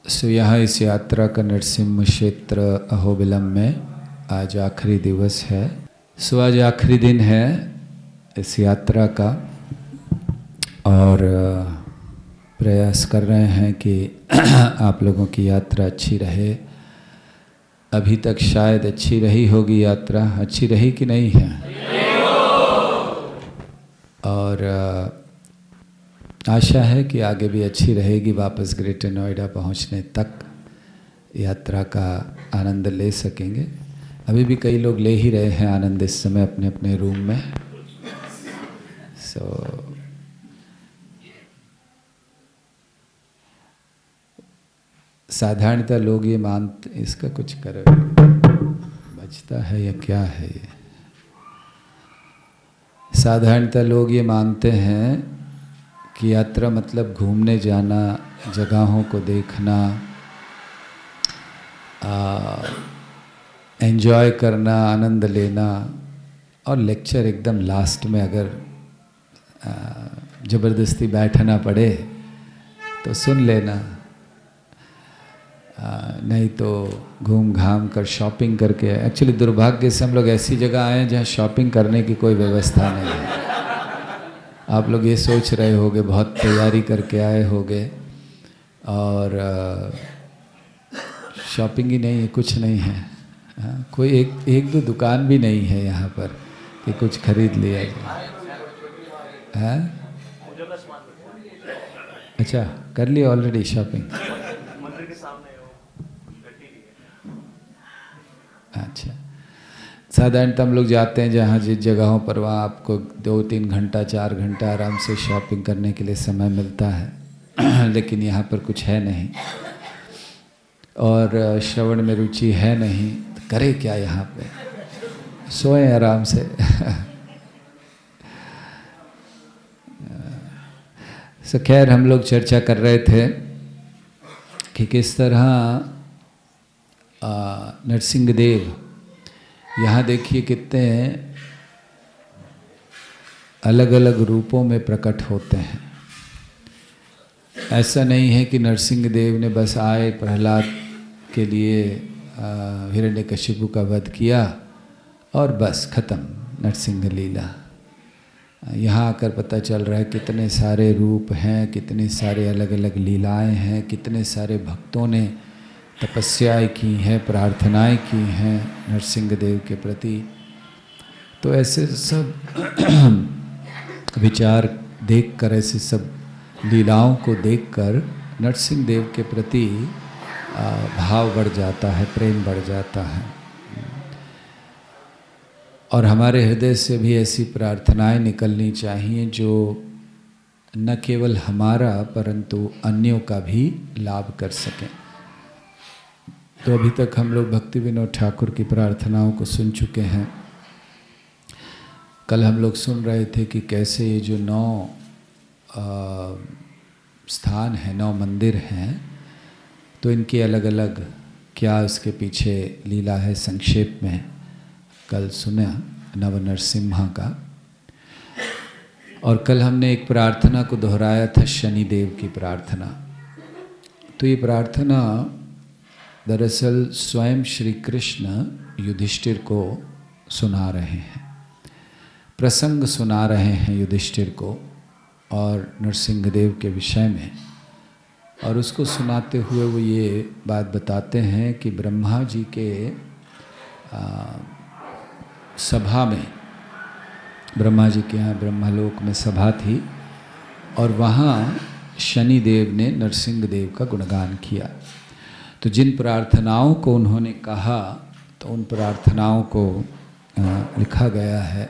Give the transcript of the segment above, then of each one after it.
यहाँ इस यात्रा का नरसिंह क्षेत्र अहोबिलम में आज आखिरी दिवस है। आज आखिरी दिन है इस यात्रा का और प्रयास कर रहे हैं कि आप लोगों की यात्रा अच्छी रहे। अभी तक शायद अच्छी रही होगी यात्रा, अच्छी रही कि नहीं है? और आशा है कि आगे भी अच्छी रहेगी। वापस ग्रेटर नोएडा पहुंचने तक यात्रा का आनंद ले सकेंगे। अभी भी कई लोग ले ही रहे हैं आनंद इस समय अपने अपने रूम में। साधारणतः लोग ये मानते, इसका कुछ कर बचता है या क्या है ये? साधारणतः लोग ये मानते हैं कि यात्रा मतलब घूमने जाना, जगहों को देखना, एंजॉय करना, आनंद लेना, और लेक्चर एकदम लास्ट में अगर ज़बरदस्ती बैठना पड़े तो सुन लेना, नहीं तो घूम घाम कर शॉपिंग करके। एक्चुअली दुर्भाग्य से हम लोग ऐसी जगह आए हैं जहाँ शॉपिंग करने की कोई व्यवस्था नहीं है। आप लोग ये सोच रहे होगे बहुत तैयारी करके आए होगे और शॉपिंग ही नहीं है, कुछ नहीं है। कोई एक दो दुकान भी नहीं है यहाँ पर कि कुछ खरीद लिया जाए। अच्छा, कर लिया ऑलरेडी शॉपिंग? अच्छा, साधारणतः हम लोग जाते हैं जहाँ जिस जगहों पर वहाँ आपको 2-3 घंटा 4 घंटा आराम से शॉपिंग करने के लिए समय मिलता है। लेकिन यहाँ पर कुछ है नहीं और श्रवण में रुचि है नहीं, तो करे क्या यहाँ पे? सोएं आराम से। सो खैर, हम लोग चर्चा कर रहे थे कि किस तरह नरसिंह देव, यहाँ देखिए कितने अलग अलग रूपों में प्रकट होते हैं। ऐसा नहीं है कि नरसिंह देव ने बस आए, प्रहलाद के लिए हिरण्यकशिपु का वध किया और बस खत्म नरसिंह लीला। यहाँ आकर पता चल रहा है कितने सारे रूप हैं, कितने सारे अलग अलग लीलाएं हैं, कितने सारे भक्तों ने तपस्याएं की हैं, प्रार्थनाएं की हैं नरसिंह देव के प्रति। तो ऐसे सब विचार देखकर, ऐसे सब लीलाओं को देखकर नरसिंह देव के प्रति भाव बढ़ जाता है, प्रेम बढ़ जाता है। और हमारे हृदय से भी ऐसी प्रार्थनाएं निकलनी चाहिए जो न केवल हमारा परंतु अन्यों का भी लाभ कर सकें। तो अभी तक हम लोग भक्ति विनोद ठाकुर की प्रार्थनाओं को सुन चुके हैं। कल हम लोग सुन रहे थे कि कैसे ये जो 9 स्थान हैं, 9 मंदिर हैं, तो इनके अलग अलग क्या इसके पीछे लीला है, संक्षेप में कल सुना नव नरसिम्हा का। और कल हमने एक प्रार्थना को दोहराया था, शनिदेव की प्रार्थना। तो ये प्रार्थना दरअसल स्वयं श्री कृष्ण युधिष्ठिर को सुना रहे हैं, प्रसंग सुना रहे हैं युधिष्ठिर को और नरसिंह देव के विषय में। और उसको सुनाते हुए वो ये बात बताते हैं कि ब्रह्मा जी के सभा में, ब्रह्मा जी के यहाँ ब्रह्मलोक में सभा थी और वहाँ शनिदेव ने नरसिंह देव का गुणगान किया। तो जिन प्रार्थनाओं को उन्होंने कहा, तो उन प्रार्थनाओं को लिखा गया है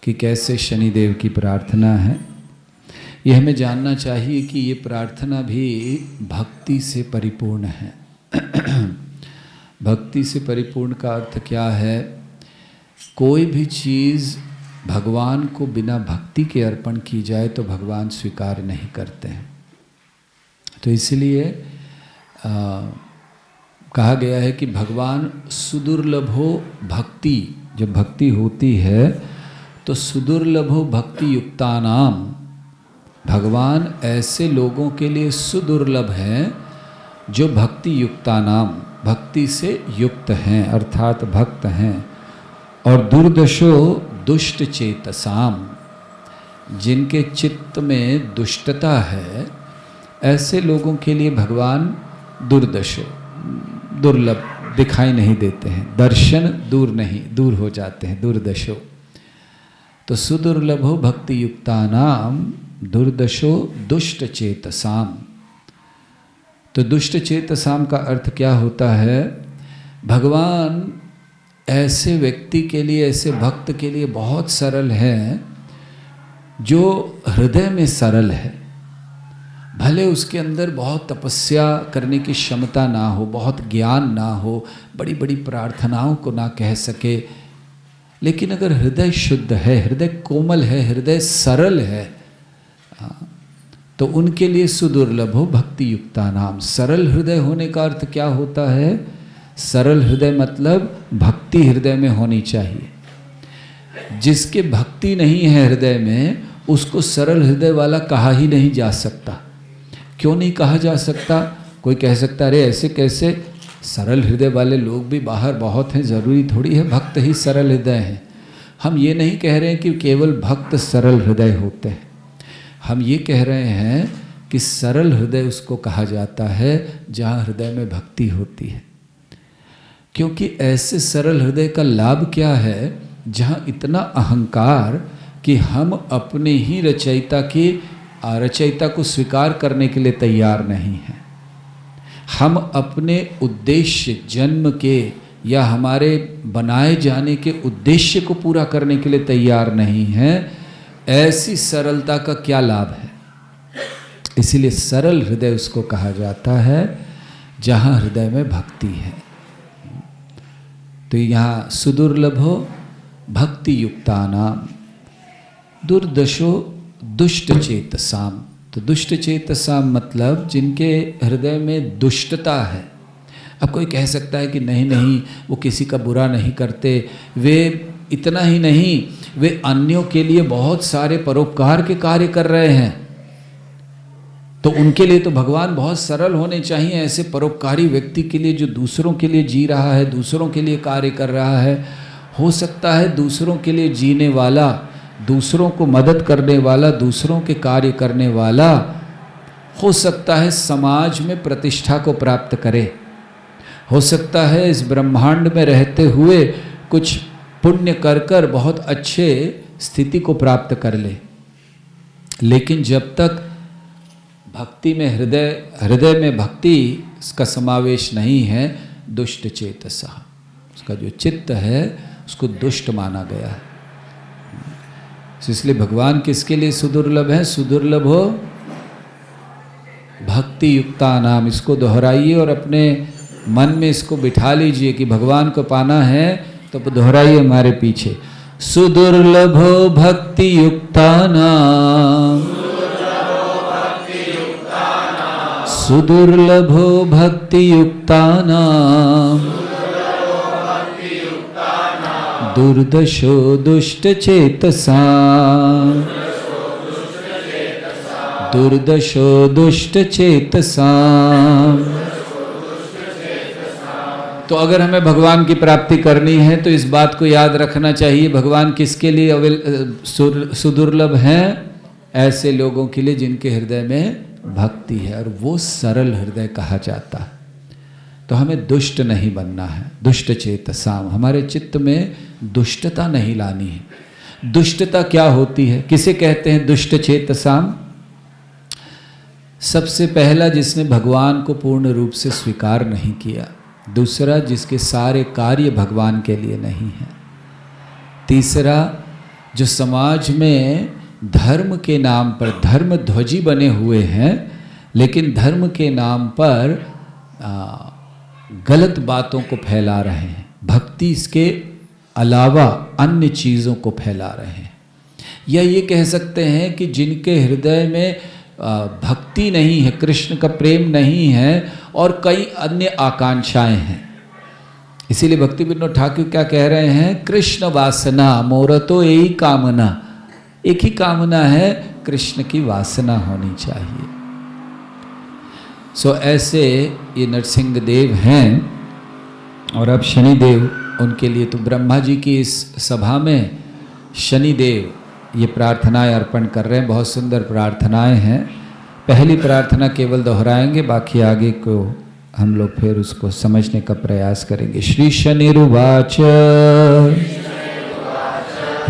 कि कैसे शनिदेव की प्रार्थना है। ये हमें जानना चाहिए कि ये प्रार्थना भी भक्ति से परिपूर्ण है। भक्ति से परिपूर्ण का अर्थ क्या है? कोई भी चीज़ भगवान को बिना भक्ति के अर्पण की जाए तो भगवान स्वीकार नहीं करते हैं। तो इसलिए कहा गया है कि भगवान सुदुर्लभो भक्ति, जब भक्ति होती है तो सुदुर्लभो भक्ति युक्तानाम, भगवान ऐसे लोगों के लिए सुदुर्लभ हैं जो भक्ति युक्ता नाम, भक्ति से युक्त हैं अर्थात भक्त हैं, और दुर्दशो दुष्ट चेतसाम, जिनके चित्त में दुष्टता है, ऐसे लोगों के लिए भगवान दुर्दशो, दुर्लभ, दिखाई नहीं देते हैं, दर्शन दूर हो जाते हैं, दुर्दशो। तो सुदुर्लभो भक्ति युक्तानाम दुर्दशो दुष्ट चेतसाम। तो दुष्ट चेतसाम का अर्थ क्या होता है? भगवान ऐसे व्यक्ति के लिए, ऐसे भक्त के लिए बहुत सरल है जो हृदय में सरल है। भले उसके अंदर बहुत तपस्या करने की क्षमता ना हो, बहुत ज्ञान ना हो, बड़ी बड़ी प्रार्थनाओं को ना कह सके, लेकिन अगर हृदय शुद्ध है, हृदय कोमल है, हृदय सरल है, तो उनके लिए सुदुर्लभ हो भक्ति युक्ता नाम। सरल हृदय होने का अर्थ क्या होता है? सरल हृदय मतलब भक्ति हृदय में होनी चाहिए। जिसके भक्ति नहीं है हृदय में, उसको सरल हृदय वाला कहा ही नहीं जा सकता। क्यों नहीं कहा जा सकता? कोई कह सकता अरे ऐसे कैसे, सरल हृदय वाले लोग भी बाहर बहुत हैं, ज़रूरी थोड़ी है भक्त ही सरल हृदय हैं। हम ये नहीं कह रहे हैं कि केवल भक्त सरल हृदय होते हैं, हम ये कह रहे हैं कि सरल हृदय उसको कहा जाता है जहाँ हृदय में भक्ति होती है। क्योंकि ऐसे सरल हृदय का लाभ क्या है? जहाँ इतना अहंकार कि हम अपने ही रचयिता को स्वीकार करने के लिए तैयार नहीं हैं, हम अपने उद्देश्य जन्म के या हमारे बनाए जाने के उद्देश्य को पूरा करने के लिए तैयार नहीं हैं, ऐसी सरलता का क्या लाभ है? इसीलिए सरल हृदय उसको कहा जाता है जहाँ हृदय में भक्ति है। तो यहाँ सुदुर्लभो भक्ति युक्तानाम दुर्दशो दुष्ट चेतसाम। तो दुष्ट चेतसाम मतलब जिनके हृदय में दुष्टता है। अब कोई कह सकता है कि नहीं वो किसी का बुरा नहीं करते, वे इतना ही नहीं, वे अन्यों के लिए बहुत सारे परोपकार के कार्य कर रहे हैं, तो उनके लिए तो भगवान बहुत सरल होने चाहिए। ऐसे परोपकारी व्यक्ति के लिए जो दूसरों के लिए जी रहा है, दूसरों के लिए कार्य कर रहा है, हो सकता है दूसरों के लिए जीने वाला, दूसरों को मदद करने वाला, दूसरों के कार्य करने वाला, हो सकता है समाज में प्रतिष्ठा को प्राप्त करे, हो सकता है इस ब्रह्मांड में रहते हुए कुछ पुण्य कर कर बहुत अच्छे स्थिति को प्राप्त कर ले। लेकिन जब तक भक्ति में हृदय में भक्ति का समावेश नहीं है, दुष्ट चेतसा, उसका जो चित्त है उसको दुष्ट माना गया है। इसलिए भगवान किसके लिए सुदुर्लभ है? सुदुर्लभ हो भक्ति युक्ता नाम। इसको दोहराइए और अपने मन में इसको बिठा लीजिए कि भगवान को पाना है तो दोहराइए हमारे पीछे, सुदुर्लभो भक्ति युक्ता नाम, सुदुर्लभो भक्ति युक्ता नाम, दुर्दशो दुष्ट चेतसाम, दुर्दशो दुष्ट चेतसाम। तो अगर हमें भगवान की प्राप्ति करनी है तो इस बात को याद रखना चाहिए, भगवान किसके लिए सुदुर्लभ हैं? ऐसे लोगों के लिए जिनके हृदय में भक्ति है, और वो सरल हृदय कहा जाता है। तो हमें दुष्ट नहीं बनना है, दुष्ट चेतसाम, हमारे चित्त में दुष्टता नहीं लानी है। दुष्टता क्या होती है? किसे कहते हैं दुष्ट चेतसाम? सबसे पहला जिसने भगवान को पूर्ण रूप से स्वीकार नहीं किया, दूसरा जिसके सारे कार्य भगवान के लिए नहीं हैं, तीसरा जो समाज में धर्म के नाम पर धर्म ध्वजी बने हुए हैं, लेकिन धर्म के नाम पर गलत बातों को फैला रहे हैं, भक्ति इसके अलावा अन्य चीज़ों को फैला रहे हैं। या ये कह सकते हैं कि जिनके हृदय में भक्ति नहीं है, कृष्ण का प्रेम नहीं है और कई अन्य आकांक्षाएं हैं। इसीलिए भक्ति विनोद ठाकुर क्या कह रहे हैं? कृष्ण वासना मोर तो यही कामना, एक ही कामना है, कृष्ण की वासना होनी चाहिए। सो ऐसे ये नरसिंह देव हैं। और अब शनिदेव उनके लिए, तो ब्रह्मा जी की इस सभा में शनिदेव ये प्रार्थनाएं अर्पण कर रहे हैं। बहुत सुंदर प्रार्थनाएं हैं। पहली प्रार्थना केवल दोहराएंगे, बाकी आगे को हम लोग फिर उसको समझने का प्रयास करेंगे। श्री शनिरुवाच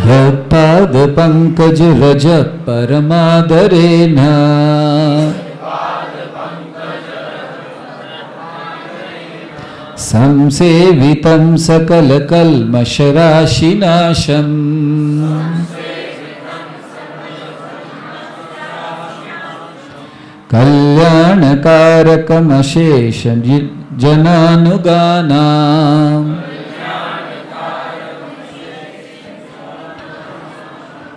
यत्पाद पंकज रज परमादरेण संसेवितं सकल कल्मषराशिनाशम् कल्याणकारकमशेष जनानुगानाम्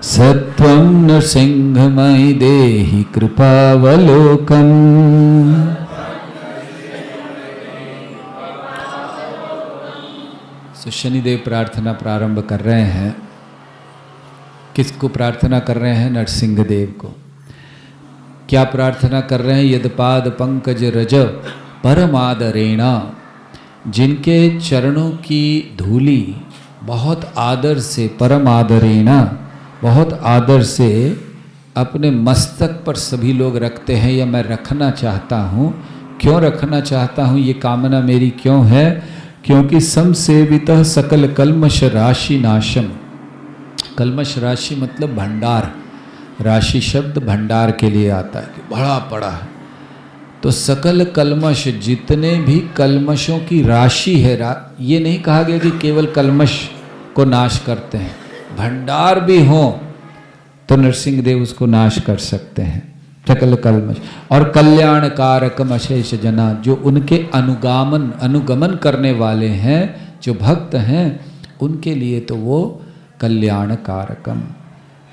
सत्वं नृसिंहमयि देहि कृपावलोकम्। तो शनिदेव प्रार्थना प्रारंभ कर रहे हैं। किसको प्रार्थना कर रहे हैं? नरसिंह देव को। क्या प्रार्थना कर रहे हैं? यदपाद पंकज रज परमादरेणा, जिनके चरणों की धूली बहुत आदर से, परम आदरेणा बहुत आदर से अपने मस्तक पर सभी लोग रखते हैं, या मैं रखना चाहता हूँ। क्यों रखना चाहता हूँ? ये कामना मेरी क्यों है? क्योंकि समसेवितः सकल कल्मष राशि नाशम। कल्मष राशि मतलब भंडार, राशि शब्द भंडार के लिए आता है कि बड़ा पड़ा है। तो सकल कल्मष, जितने भी कल्मषों की राशि है, ये नहीं कहा गया कि केवल कल्मष को नाश करते हैं, भंडार भी हो तो नरसिंह देव उसको नाश कर सकते हैं, सकल कल्मष। और कल्याण कारकम अशेष जना, जो उनके अनुगमन करने वाले हैं, जो भक्त हैं, उनके लिए तो वो कल्याण कारकम।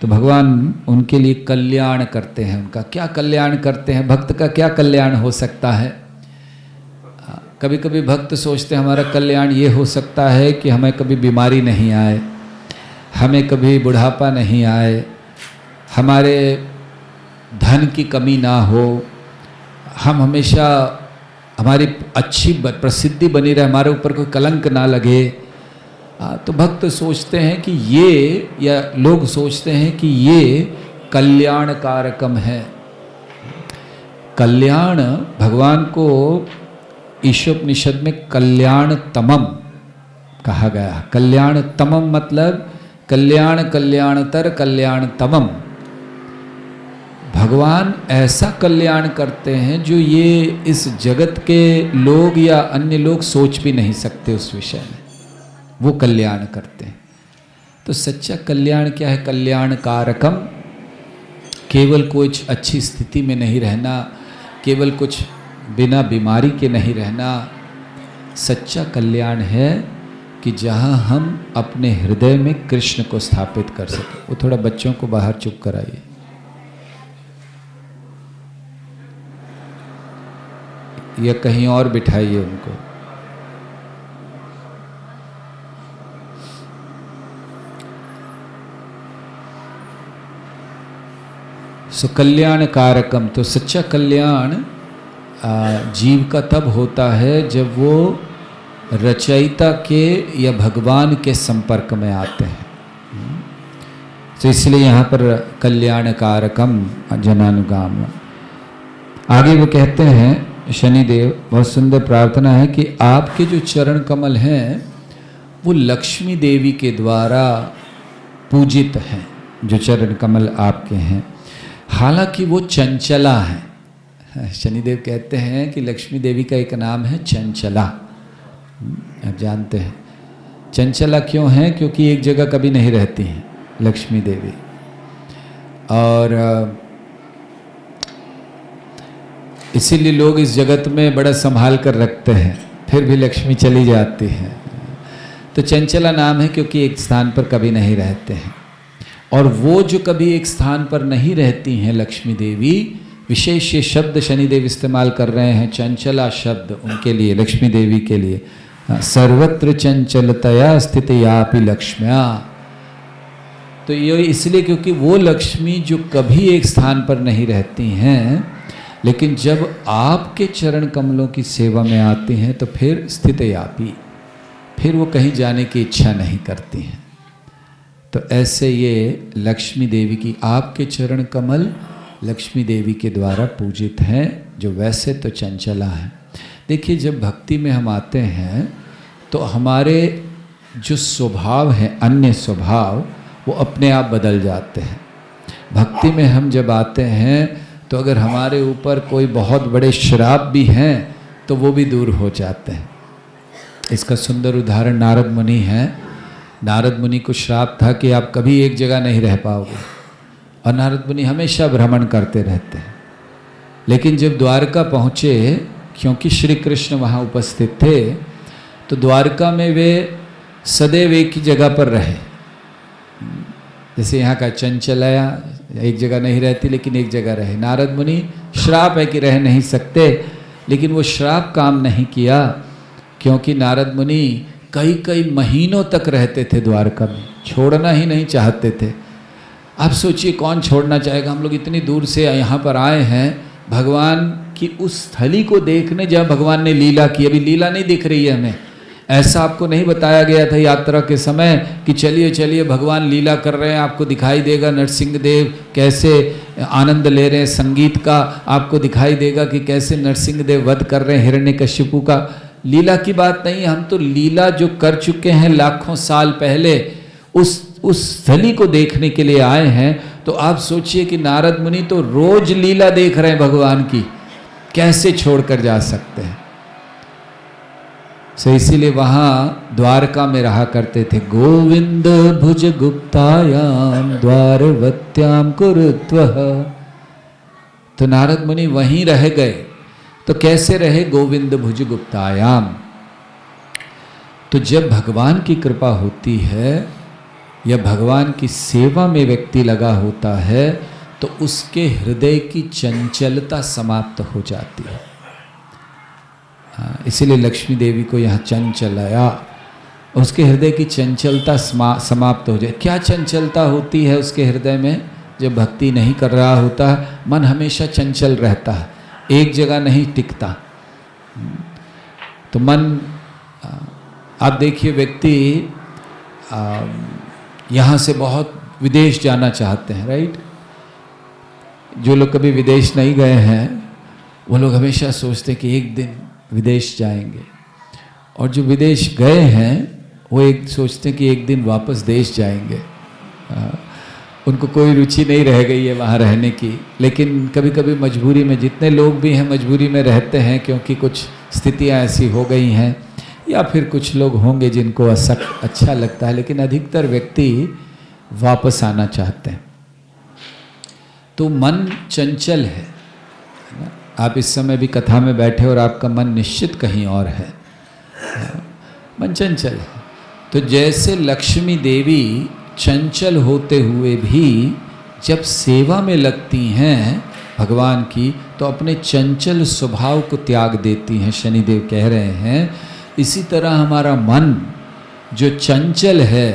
तो भगवान उनके लिए कल्याण करते हैं। उनका क्या कल्याण करते हैं? भक्त का क्या कल्याण हो सकता है? कभी कभी भक्त सोचते हैं हमारा कल्याण ये हो सकता है कि हमें कभी बीमारी नहीं आए, हमें कभी बुढ़ापा नहीं आए, हमारे धन की कमी ना हो, हम हमेशा, हमारी अच्छी प्रसिद्धि बनी रहे, हमारे ऊपर कोई कलंक ना लगे। तो भक्त सोचते हैं कि ये, या लोग सोचते हैं कि ये कल्याण कारकम है। कल्याण भगवान को ईशोपनिषद में कल्याण तमम कहा गया। कल्याण तमम मतलब कल्याण कल्याणतर कल्याण तमम। भगवान ऐसा कल्याण करते हैं जो ये इस जगत के लोग या अन्य लोग सोच भी नहीं सकते उस विषय में, वो कल्याण करते हैं। तो सच्चा कल्याण क्या है? कल्याण कारकम, केवल कुछ अच्छी स्थिति में नहीं रहना, केवल कुछ बिना बीमारी के नहीं रहना। सच्चा कल्याण है कि जहाँ हम अपने हृदय में कृष्ण को स्थापित कर सकें। वो थोड़ा बच्चों को बाहर चुप कराइए। या कहीं और बिठाइए उनको। सो कल्याण कारकम, तो सच्चा कल्याण जीव का तब होता है जब वो रचयिता के या भगवान के संपर्क में आते हैं। तो इसलिए यहाँ पर कल्याण कारकम जनानुगाम। आगे वो कहते हैं शनिदेव, बहुत सुंदर प्रार्थना है कि आपके जो चरण कमल हैं वो लक्ष्मी देवी के द्वारा पूजित हैं। जो चरण कमल आपके हैं, हालांकि वो चंचला है। शनिदेव कहते हैं कि लक्ष्मी देवी का एक नाम है चंचला। आप जानते हैं चंचला क्यों है? क्योंकि एक जगह कभी नहीं रहती हैं लक्ष्मी देवी, और इसीलिए लोग इस जगत में बड़ा संभाल कर रखते हैं, फिर भी लक्ष्मी चली जाती है। तो चंचला नाम है क्योंकि एक स्थान पर कभी नहीं रहते हैं। और वो जो कभी एक स्थान पर नहीं रहती हैं लक्ष्मी देवी, विशेष ये शब्द शनिदेव इस्तेमाल कर रहे हैं, चंचला शब्द उनके लिए, लक्ष्मी देवी के लिए। सर्वत्र चंचलतया स्थित यापि लक्ष्म्या। तो ये इसलिए क्योंकि वो लक्ष्मी जो कभी एक स्थान पर नहीं रहती हैं, लेकिन जब आपके चरण कमलों की सेवा में आती हैं तो फिर स्थिति आपी, फिर वो कहीं जाने की इच्छा नहीं करती हैं। तो ऐसे ये लक्ष्मी देवी की, आपके चरण कमल लक्ष्मी देवी के द्वारा पूजित हैं, जो वैसे तो चंचला हैं। देखिए, जब भक्ति में हम आते हैं तो हमारे जो स्वभाव हैं, अन्य स्वभाव, वो अपने आप बदल जाते हैं। भक्ति में हम जब आते हैं तो अगर हमारे ऊपर कोई बहुत बड़े श्राप भी हैं तो वो भी दूर हो जाते हैं। इसका सुंदर उदाहरण नारद मुनि है। नारद मुनि को श्राप था कि आप कभी एक जगह नहीं रह पाओगे, और नारद मुनि हमेशा भ्रमण करते रहते हैं। लेकिन जब द्वारका पहुँचे, क्योंकि श्री कृष्ण वहाँ उपस्थित थे, तो द्वारका में वे सदैव एक ही जगह पर रहे। जैसे यहाँ का चंचलया एक जगह नहीं रहती, लेकिन एक जगह रहे। नारद मुनि, श्राप है कि रह नहीं सकते, लेकिन वो श्राप काम नहीं किया, क्योंकि नारद मुनि कई कई महीनों तक रहते थे द्वारका में, छोड़ना ही नहीं चाहते थे। आप सोचिए, कौन छोड़ना चाहेगा? हम लोग इतनी दूर से यहाँ पर आए हैं भगवान की उस स्थली को देखने, जहाँ भगवान ने लीला की। अभी लीला नहीं दिख रही है हमें, ऐसा आपको नहीं बताया गया था यात्रा के समय कि चलिए चलिए भगवान लीला कर रहे हैं, आपको दिखाई देगा नरसिंह देव कैसे आनंद ले रहे हैं संगीत का, आपको दिखाई देगा कि कैसे नरसिंह देव वध कर रहे हैं हिरण्यकशिपु का। लीला की बात नहीं, हम तो लीला जो कर चुके हैं लाखों साल पहले, उस स्थली को देखने के लिए आए हैं। तो आप सोचिए कि नारद मुनि तो रोज लीला देख रहे हैं भगवान की, कैसे छोड़कर जा सकते हैं? सो इसीलिए वहाँ द्वारका में रहा करते थे। गोविंद भुज गुप्तायाम द्वारवत्याम कुरुत्वः। तो नारद मुनि वहीं रह गए। तो कैसे रहे? गोविंद भुज गुप्तायाम। तो जब भगवान की कृपा होती है या भगवान की सेवा में व्यक्ति लगा होता है तो उसके हृदय की चंचलता समाप्त हो जाती है। इसीलिए लक्ष्मी देवी को यहाँ चंचलया, उसके हृदय की चंचलता समाप्त हो जाए। क्या चंचलता होती है उसके हृदय में? जब भक्ति नहीं कर रहा होता, मन हमेशा चंचल रहता है, एक जगह नहीं टिकता। तो मन, आप देखिए, व्यक्ति यहाँ से बहुत विदेश जाना चाहते हैं, राइट? जो लोग कभी विदेश नहीं गए हैं वो लोग हमेशा सोचते हैं कि एक दिन विदेश जाएंगे, और जो विदेश गए हैं वो एक सोचते हैं कि एक दिन वापस देश जाएंगे। उनको कोई रुचि नहीं रह गई है वहाँ रहने की। लेकिन कभी कभी मजबूरी में, जितने लोग भी हैं मजबूरी में रहते हैं, क्योंकि कुछ स्थितियाँ ऐसी हो गई हैं, या फिर कुछ लोग होंगे जिनको अच्छा लगता है, लेकिन अधिकतर व्यक्ति वापस आना चाहते हैं। तो मन चंचल है। आप इस समय भी कथा में बैठे और आपका मन निश्चित कहीं और है, मन चंचल है। तो जैसे लक्ष्मी देवी चंचल होते हुए भी जब सेवा में लगती हैं भगवान की, तो अपने चंचल स्वभाव को त्याग देती हैं। शनिदेव कह रहे हैं इसी तरह हमारा मन जो चंचल है,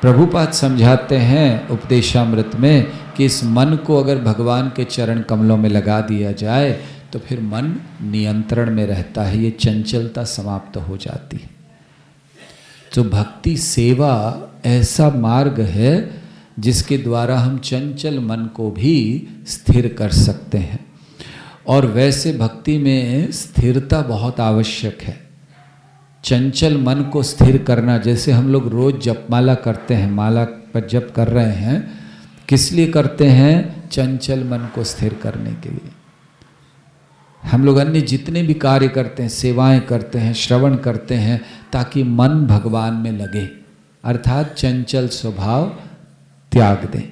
प्रभुपाद समझाते हैं उपदेशामृत में कि इस मन को अगर भगवान के चरण कमलों में लगा दिया जाए तो फिर मन नियंत्रण में रहता है, ये चंचलता समाप्त हो जाती है। तो भक्ति सेवा ऐसा मार्ग है जिसके द्वारा हम चंचल मन को भी स्थिर कर सकते हैं। और वैसे भक्ति में स्थिरता बहुत आवश्यक है। चंचल मन को स्थिर करना, जैसे हम लोग रोज जपमाला करते हैं, माला पर जप कर रहे हैं, किस लिए करते हैं? चंचल मन को स्थिर करने के लिए। हम लोग अन्य जितने भी कार्य करते हैं, सेवाएं करते हैं, श्रवण करते हैं, ताकि मन भगवान में लगे, अर्थात चंचल स्वभाव त्याग दें।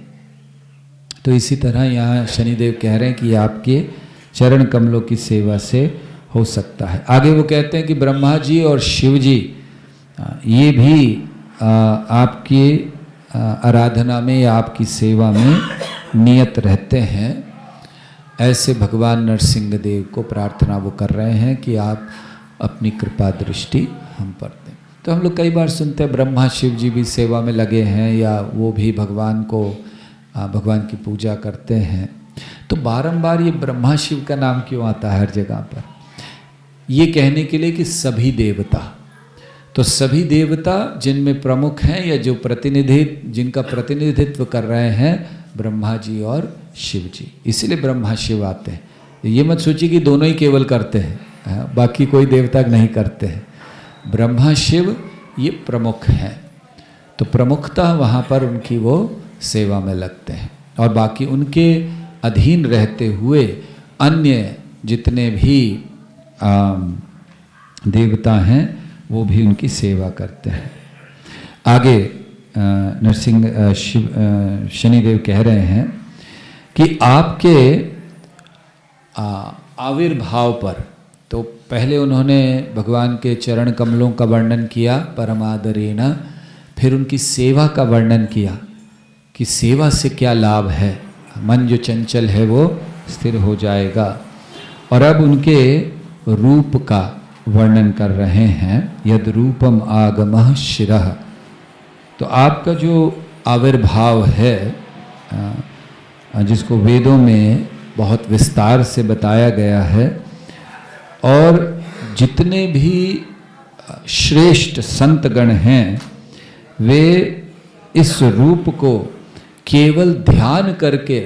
तो इसी तरह यहाँ शनिदेव कह रहे हैं कि आपके चरण कमलों की सेवा से हो सकता है। आगे वो कहते हैं कि ब्रह्मा जी और शिव जी ये भी आपकी आराधना में या आपकी सेवा में नियत रहते हैं। ऐसे भगवान नरसिंह देव को प्रार्थना वो कर रहे हैं कि आप अपनी कृपा दृष्टि हम पर दें। तो हम लोग कई बार सुनते हैं ब्रह्मा शिव जी भी सेवा में लगे हैं, या वो भी भगवान को भगवान की पूजा करते हैं। तो बारंबार ये ब्रह्मा शिव का नाम क्यों आता है हर जगह पर? ये कहने के लिए कि सभी देवता, तो सभी देवता जिनमें प्रमुख हैं या जो जिनका प्रतिनिधित्व कर रहे हैं ब्रह्मा जी और शिव जी, इसीलिए ब्रह्मा शिव आते हैं। ये मत सोचिए कि दोनों ही केवल करते हैं, बाकी कोई देवता नहीं करते हैं। ब्रह्मा शिव ये प्रमुख हैं, तो प्रमुखता वहाँ पर उनकी वो सेवा में लगते हैं, और बाकी उनके अधीन रहते हुए अन्य जितने भी देवता हैं वो भी उनकी सेवा करते हैं। आगे नरसिंह शनिदेव कह रहे हैं कि आपके आविर्भाव पर, तो पहले उन्होंने भगवान के चरण कमलों का वर्णन किया परमादरेण, फिर उनकी सेवा का वर्णन किया कि सेवा से क्या लाभ है, मन जो चंचल है वो स्थिर हो जाएगा, और अब उनके रूप का वर्णन कर रहे हैं। यद रूपम आगमः शिरः, तो आपका जो आविर्भाव है जिसको वेदों में बहुत विस्तार से बताया गया है, और जितने भी श्रेष्ठ संतगण हैं वे इस रूप को केवल ध्यान करके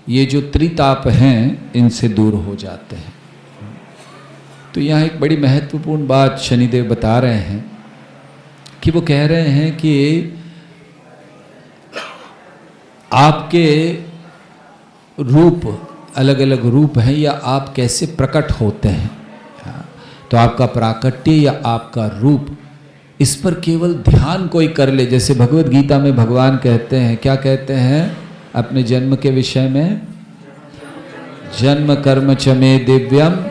ये जो त्रिताप हैं इनसे दूर हो जाते हैं। तो यहाँ एक बड़ी महत्वपूर्ण बात शनिदेव बता रहे हैं कि वो कह रहे हैं कि आपके रूप अलग अलग रूप हैं, या आप कैसे प्रकट होते हैं, तो आपका प्राकट्य या आपका रूप, इस पर केवल ध्यान कोई कर ले। जैसे भगवत गीता में भगवान कहते हैं, क्या कहते हैं अपने जन्म के विषय में? जन्म कर्म च मे दिव्यम,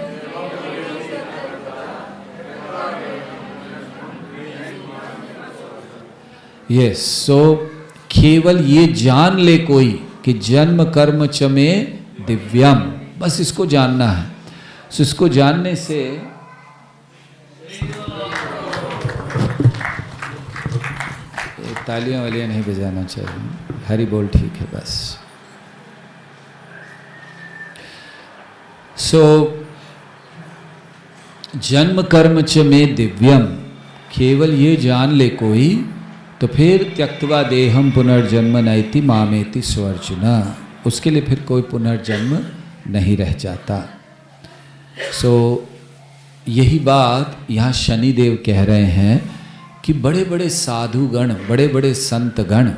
यस, सो केवल ये जान ले कोई कि जन्म कर्म च मे दिव्यम, बस इसको जानना है। सो इसको जानने से तालियां वालियां नहीं बजाना चाहिए, हरी बोल ठीक है बस। सो जन्म कर्म च में दिव्यम, केवल ये जान ले कोई, तो फिर त्यक्त्वा देहम पुनर्जन्म नैति मामेति स्वर्जुन, उसके लिए फिर कोई पुनर्जन्म नहीं रह जाता। सो यही बात यहाँ शनिदेव कह रहे हैं कि बड़े बड़े साधुगण, बड़े बड़े संतगण,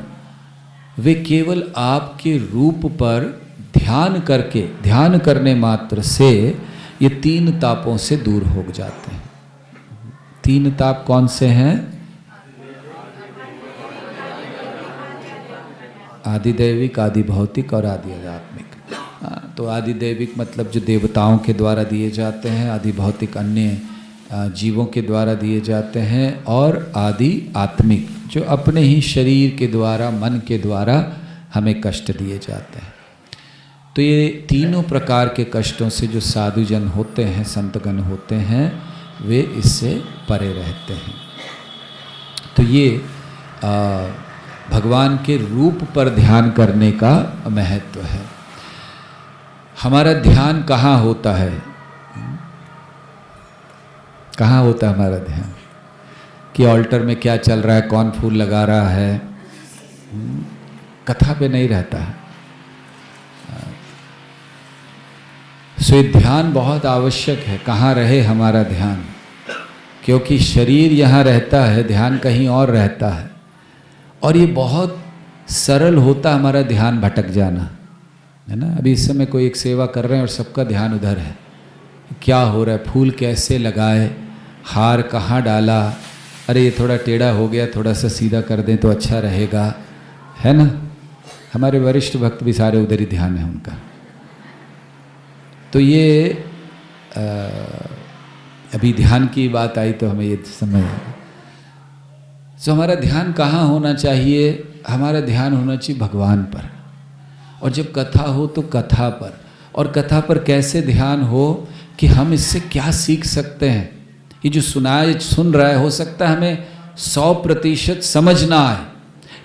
वे केवल आपके रूप पर ध्यान करके, ध्यान करने मात्र से ये तीन तापों से दूर हो जाते हैं। तीन ताप कौन से हैं? आदिदैविक, आदि भौतिक और आदि आध्यात्मिक। तो आदि दैविक मतलब जो देवताओं के द्वारा दिए जाते हैं, आदि भौतिक अन्य जीवों के द्वारा दिए जाते हैं, और आदि आत्मिक जो अपने ही शरीर के द्वारा, मन के द्वारा हमें कष्ट दिए जाते हैं। तो ये तीनों प्रकार के कष्टों से जो साधुजन होते हैं, संतगण होते हैं, वे इससे परे रहते हैं। तो ये भगवान के रूप पर ध्यान करने का महत्व है। हमारा ध्यान कहाँ होता है? कहाँ होता है हमारा ध्यान? कि ऑल्टर में क्या चल रहा है, कौन फूल लगा रहा है, कथा पे नहीं रहता है। सो ध्यान बहुत आवश्यक है। कहाँ रहे हमारा ध्यान? क्योंकि शरीर यहाँ रहता है, ध्यान कहीं और रहता है, और ये बहुत सरल होता हमारा ध्यान भटक जाना, है ना। अभी इस समय कोई एक सेवा कर रहे हैं और सबका ध्यान उधर है, क्या हो रहा है, फूल कैसे लगाए, हार कहाँ डाला, अरे ये थोड़ा टेढ़ा हो गया, थोड़ा सा सीधा कर दें तो अच्छा रहेगा, है ना। हमारे वरिष्ठ भक्त भी सारे उधर ही ध्यान है उनका। तो ये अभी ध्यान की बात आई तो हमें ये समझ आया। तो हमारा ध्यान कहाँ होना चाहिए? हमारा ध्यान होना चाहिए भगवान पर, और जब कथा हो तो कथा पर। और कथा पर कैसे ध्यान हो कि हम इससे क्या सीख सकते हैं। ये जो सुन रहा है, हो सकता है हमें 100% समझ ना आए,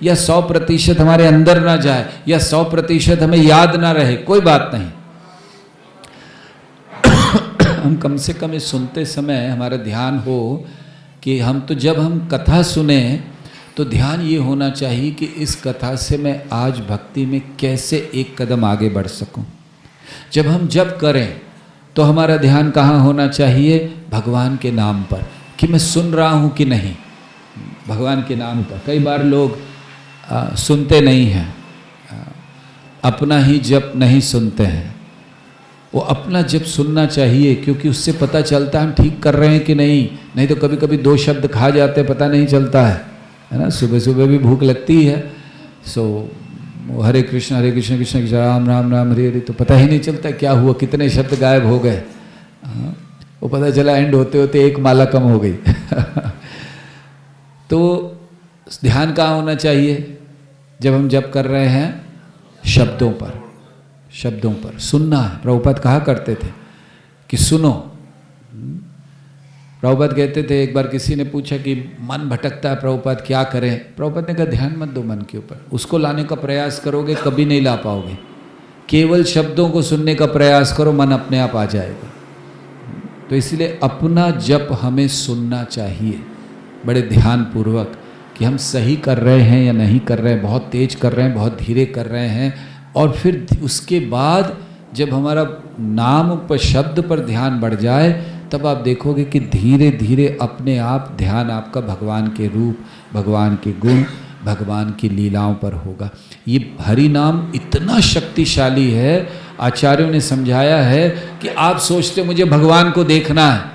या 100% हमारे अंदर ना जाए या 100% हमें याद ना रहे, कोई बात नहीं। हम कम से कम इस सुनते समय हमारा ध्यान हो कि जब हम कथा सुने तो ध्यान ये होना चाहिए कि इस कथा से मैं आज भक्ति में कैसे एक कदम आगे बढ़ सकूं। जब हम जप करें तो हमारा ध्यान कहाँ होना चाहिए? भगवान के नाम पर, कि मैं सुन रहा हूँ कि नहीं, भगवान के नाम पर। कई बार लोग सुनते नहीं हैं, अपना ही जप नहीं सुनते हैं। वो अपना जप सुनना चाहिए, क्योंकि उससे पता चलता है हम ठीक कर रहे हैं कि नहीं तो कभी कभी 2 शब्द खा जाते पता नहीं चलता है ना। सुबह सुबह भी भूख लगती है, सो हरे कृष्ण कृष्ण कृष्ण राम राम राम हरे हरे, तो पता ही नहीं चलता क्या हुआ, कितने शब्द गायब हो गए। वो पता चला एंड होते होते 1 माला कम हो गई। तो ध्यान कहाँ होना चाहिए? जब हम जप कर रहे हैं शब्दों पर, शब्दों पर सुनना है। प्रभुपाद कहा करते थे कि सुनो। प्रभुपाद कहते थे, एक बार किसी ने पूछा कि मन भटकता है प्रभुपाद क्या करें? प्रभुपाद ने कहा ध्यान मत दो मन के ऊपर, उसको लाने का प्रयास करोगे कभी नहीं ला पाओगे। केवल शब्दों को सुनने का प्रयास करो, मन अपने आप आ जाएगा। तो इसलिए अपना जप हमें सुनना चाहिए बड़े ध्यान पूर्वक, कि हम सही कर रहे हैं या नहीं कर रहे हैं, बहुत तेज कर रहे हैं, बहुत धीरे कर रहे हैं। और फिर उसके बाद जब हमारा नाम पर, शब्द पर ध्यान बढ़ जाए, तब आप देखोगे कि धीरे धीरे अपने आप ध्यान आपका भगवान के रूप, भगवान के गुण, भगवान की लीलाओं पर होगा। ये हरि नाम इतना शक्तिशाली है, आचार्यों ने समझाया है कि आप सोचते मुझे भगवान को देखना है,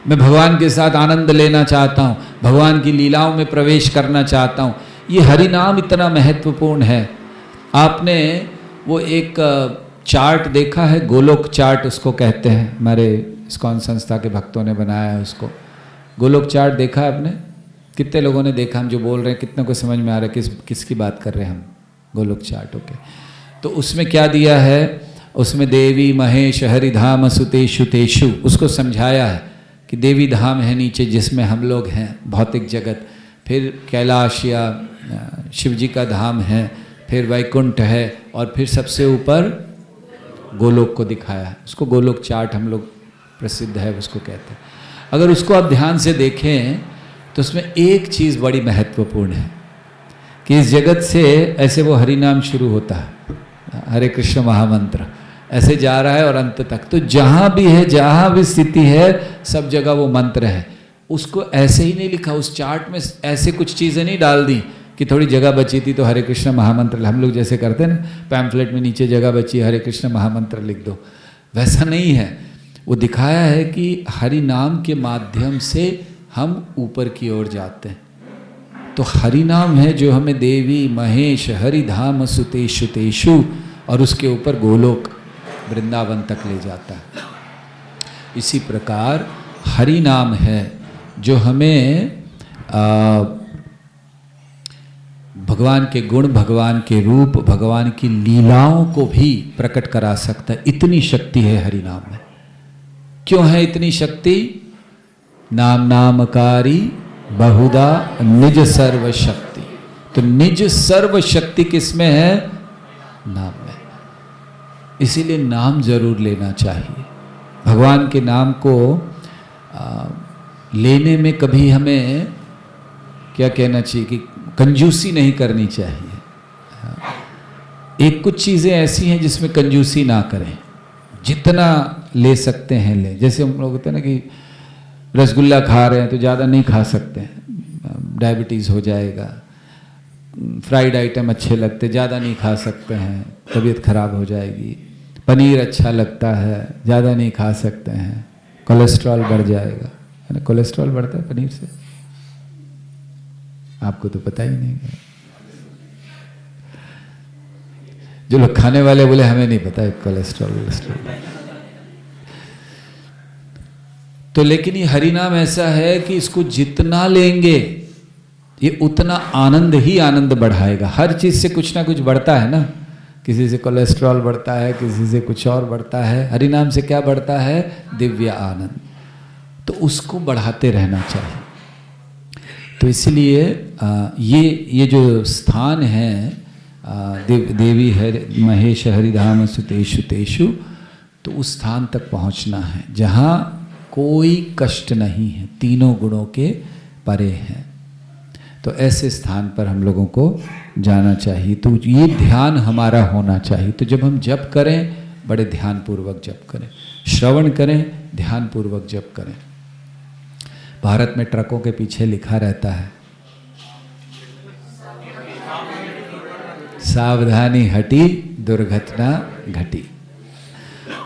मैं भगवान के साथ आनंद लेना चाहता हूँ, भगवान की लीलाओं में प्रवेश करना चाहता हूँ। ये हरि नाम इतना महत्वपूर्ण है। आपने वो एक चार्ट देखा है, गोलोक चार्ट उसको कहते हैं, हमारे इस्कॉन संस्था के भक्तों ने बनाया है उसको। गोलोक चार्ट देखा है आपने? कितने लोगों ने देखा? हम जो बोल रहे हैं कितने को समझ में आ रहा है किसकी बात कर रहे हैं हम? गोलोक चार्ट। ओके, तो उसमें क्या दिया है? उसमें देवी महेश हरिधाम सुतेषु तेषु, उसको समझाया है कि देवी धाम है नीचे जिसमें हम लोग हैं, भौतिक जगत, फिर कैलाश या शिव जी का धाम है, फिर वैकुंठ है, और फिर सबसे ऊपर गोलोक को दिखाया है। उसको गोलोक चार्ट हम लोग प्रसिद्ध है उसको कहते हैं। अगर उसको आप ध्यान से देखें तो उसमें एक चीज़ बड़ी महत्वपूर्ण है कि इस जगत से ऐसे वो हरि नाम शुरू होता है, हरे कृष्ण महामंत्र ऐसे जा रहा है और अंत तक। तो जहाँ भी है, जहाँ भी स्थिति है, सब जगह वो मंत्र है। उसको ऐसे ही नहीं लिखा, उस चार्ट में ऐसे कुछ चीज़ें नहीं डाल दी कि थोड़ी जगह बची थी तो हरे कृष्ण महामंत्र, हम लोग जैसे करते हैं ना, पैम्फलेट में नीचे जगह बची हरे कृष्ण महामंत्र लिख दो, वैसा नहीं है। वो दिखाया है कि हरि नाम के माध्यम से हम ऊपर की ओर जाते हैं। तो हरि नाम है जो हमें देवी महेश हरिधाम सुतेषु तेषु और उसके ऊपर गोलोक वृंदावन तक ले जाता है। इसी प्रकार हरि नाम है जो हमें भगवान के गुण, भगवान के रूप, भगवान की लीलाओं को भी प्रकट करा सकता है। इतनी शक्ति है हरि नाम में। क्यों है इतनी शक्ति? नाम नामकारी बहुधा निज सर्व शक्ति। तो निज सर्व शक्ति किसमें है? नाम में। इसीलिए नाम जरूर लेना चाहिए। भगवान के नाम को लेने में कभी हमें क्या कहना चाहिए कि कंजूसी नहीं करनी चाहिए। एक कुछ चीज़ें ऐसी हैं जिसमें कंजूसी ना करें, जितना ले सकते हैं लें। जैसे हम लोग होते हैं ना कि रसगुल्ला खा रहे हैं तो ज़्यादा नहीं खा सकते हैं, डायबिटीज़ हो जाएगा। फ्राइड आइटम अच्छे लगते, ज़्यादा नहीं खा सकते हैं, तबीयत खराब हो जाएगी। पनीर अच्छा लगता है, ज़्यादा नहीं खा सकते हैं, कोलेस्ट्रॉल बढ़ जाएगा। है ना, कोलेस्ट्रॉल बढ़ता है पनीर से, आपको तो पता ही नहीं है। जो लोग खाने वाले बोले हमें नहीं पता है कोलेस्ट्रॉल। तो लेकिन ये हरि नाम ऐसा है कि इसको जितना लेंगे ये उतना आनंद ही आनंद बढ़ाएगा। हर चीज से कुछ ना कुछ बढ़ता है ना, किसी से कोलेस्ट्रॉल बढ़ता है, किसी से कुछ और बढ़ता है। हरि नाम से क्या बढ़ता है? दिव्य आनंद। तो उसको बढ़ाते रहना चाहिए। तो तो इसलिए ये जो स्थान है देवी महेश हरिधाम सुतेषु तेषु, तो उस स्थान तक पहुंचना है जहाँ कोई कष्ट नहीं है, तीनों गुणों के परे हैं। तो ऐसे स्थान पर हम लोगों को जाना चाहिए। तो ये ध्यान हमारा होना चाहिए। तो जब हम जप करें, बड़े ध्यानपूर्वक जप करें, श्रवण करें, ध्यानपूर्वक जप करें। भारत में ट्रकों के पीछे लिखा रहता है, सावधानी हटी दुर्घटना घटी।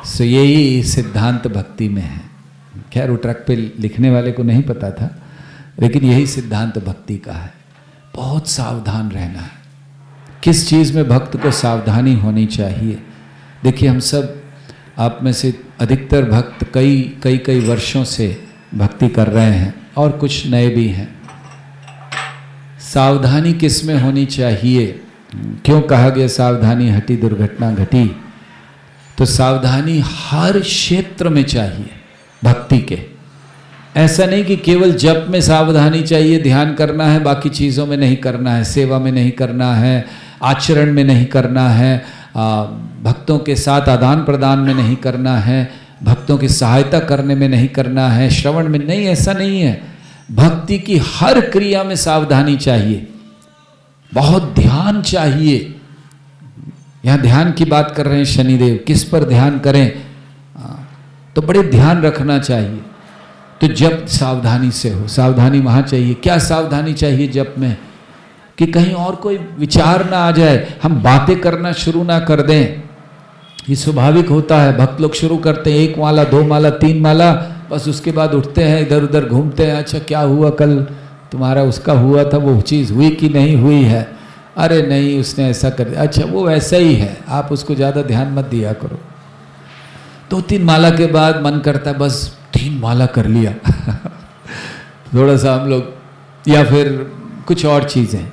सो यही सिद्धांत भक्ति में है। खैर वो ट्रक पे लिखने वाले को नहीं पता था, लेकिन यही सिद्धांत भक्ति का है। बहुत सावधान रहना है। किस चीज़ में भक्त को सावधानी होनी चाहिए? देखिए, हम सब, आप में से अधिकतर भक्त कई वर्षों से भक्ति कर रहे हैं और कुछ नए भी हैं। सावधानी किस में होनी चाहिए? क्यों कहा गया सावधानी हटी दुर्घटना घटी? तो सावधानी हर क्षेत्र में चाहिए भक्ति के। ऐसा नहीं कि केवल जप में सावधानी चाहिए, ध्यान करना है, बाकी चीज़ों में नहीं करना है, सेवा में नहीं करना है, आचरण में नहीं करना है, भक्तों के साथ आदान प्रदान में नहीं करना है, भक्तों की सहायता करने में नहीं करना है, श्रवण में नहीं, ऐसा नहीं है। भक्ति की हर क्रिया में सावधानी चाहिए, बहुत ध्यान चाहिए। यहाँ ध्यान की बात कर रहे हैं शनिदेव, किस पर ध्यान करें? तो बड़े ध्यान रखना चाहिए। तो जप सावधानी से हो, सावधानी वहाँ चाहिए। क्या सावधानी चाहिए जप में? कि कहीं और कोई विचार ना आ जाए, हम बातें करना शुरू ना कर दें। ये स्वाभाविक होता है, भक्त लोग शुरू करते हैं 1 माला 2 माला 3 माला, बस उसके बाद उठते हैं, इधर उधर घूमते हैं। अच्छा क्या हुआ कल तुम्हारा, उसका हुआ था, वो चीज़ हुई कि नहीं हुई है? अरे नहीं, उसने ऐसा कर दिया, अच्छा वो वैसा ही है, आप उसको ज़्यादा ध्यान मत दिया करो। 2-3 माला के बाद मन करता है बस 3 माला कर लिया थोड़ा सा हम लोग, या फिर कुछ और चीज़ें।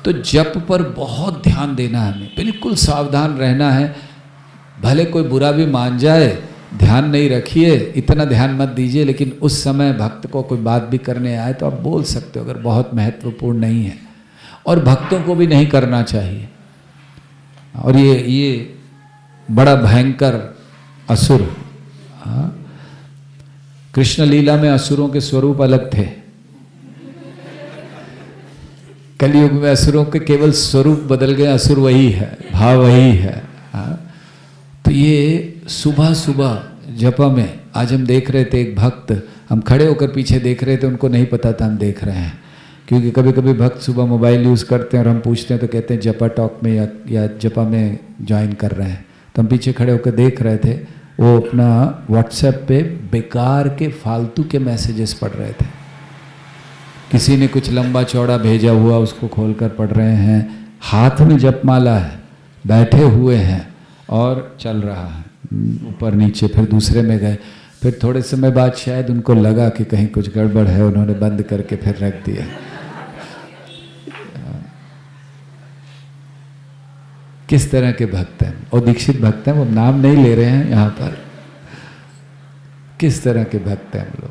तो जप पर बहुत ध्यान देना है हमें, बिल्कुल सावधान रहना है। भले कोई बुरा भी मान जाए, ध्यान नहीं रखिए, इतना ध्यान मत दीजिए, लेकिन उस समय भक्त को कोई बात भी करने आए तो आप बोल सकते हो, अगर बहुत महत्वपूर्ण नहीं है। और भक्तों को भी नहीं करना चाहिए। और ये बड़ा भयंकर असुर, कृष्ण लीला में असुरों के स्वरूप अलग थे, कलयुग में असुरों के केवल स्वरूप बदल गए, असुर वही है, भाव वही है। तो ये सुबह सुबह जपा में आज हम देख रहे थे एक भक्त, हम खड़े होकर पीछे देख रहे थे, उनको नहीं पता था हम देख रहे हैं, क्योंकि कभी कभी भक्त सुबह मोबाइल यूज़ करते हैं और हम पूछते हैं तो कहते हैं जपा टॉक में या जपा में ज्वाइन कर रहे हैं। तो हम पीछे खड़े होकर देख रहे थे, वो अपना व्हाट्सएप पे बेकार के फालतू के मैसेजेस पढ़ रहे थे। किसी ने कुछ लंबा चौड़ा भेजा हुआ, उसको खोलकर पढ़ रहे हैं। हाथ में जपमाला है, बैठे हुए हैं और चल रहा है ऊपर नीचे। फिर दूसरे में गए, फिर थोड़े समय बाद शायद उनको लगा कि कहीं कुछ गड़बड़ है, उन्होंने बंद करके फिर रख दिया। किस तरह के भक्त हैं? और दीक्षित भक्त हैं, वो नाम नहीं ले रहे हैं यहाँ पर। किस तरह के भक्त हैं हम लोग?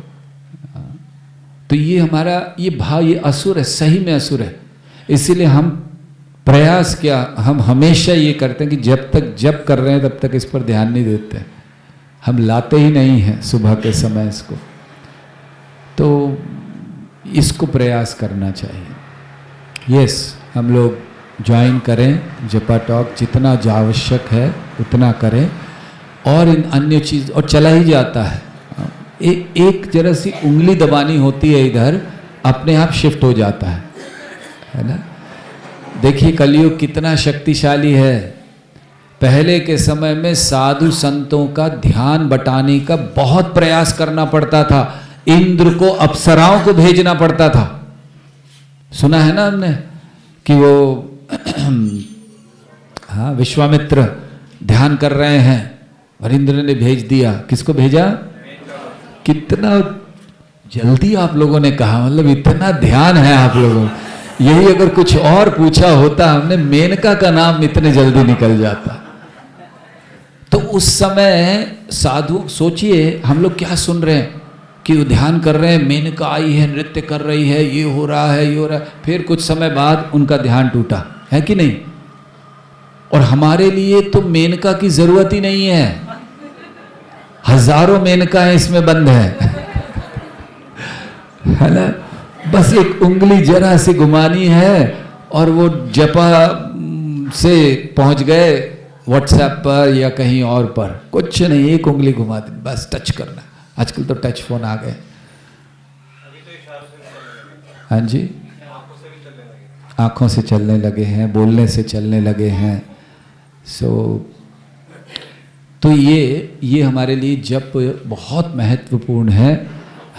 तो ये हमारा ये भाव, ये असुर है, सही में असुर है। इसीलिए हम प्रयास क्या, हम हमेशा ये करते हैं कि जब तक जप कर रहे हैं तब तक इस पर ध्यान नहीं देते, हम लाते ही नहीं हैं सुबह के समय इसको। तो इसको प्रयास करना चाहिए। यस, हम लोग ज्वाइन करें जपा टॉक, जितना जो आवश्यक है उतना करें, और इन अन्य चीज़ और चला ही जाता है। एक जरा सी उंगली दबानी होती है इधर, अपने आप शिफ्ट हो जाता है ना। देखिए कलयुग कितना शक्तिशाली है। पहले के समय में साधु संतों का ध्यान बटाने का बहुत प्रयास करना पड़ता था, इंद्र को अप्सराओं को भेजना पड़ता था। सुना है ना हमने कि वो हाँ, विश्वामित्र ध्यान कर रहे हैं और इंद्र ने भेज दिया। किसको भेजा? कितना जल्दी आप लोगों ने कहा, मतलब इतना ध्यान है आप लोगों। यही अगर कुछ और पूछा होता हमने, मेनका का नाम इतने जल्दी निकल जाता। तो उस समय साधु, सोचिए हम लोग क्या सुन रहे हैं, कि वो ध्यान कर रहे हैं, मेनका आई है, नृत्य कर रही है, ये हो रहा है, ये हो रहा है, फिर कुछ समय बाद उनका ध्यान टूटा, है कि नहीं? और हमारे लिए तो मेनका की जरूरत ही नहीं है, हजारों मेनकाएं इसमें बंद है ना? बस एक उंगली जरा से घुमानी है और वो जपा से पहुंच गए व्हाट्सएप पर या कहीं और पर, कुछ नहीं, एक उंगली घुमा दी, बस टच करना। आजकल तो टच फोन आ गए। हाँ जी, आंखों से चलने लगे हैं, बोलने से चलने लगे हैं। तो ये हमारे लिए जप बहुत महत्वपूर्ण है।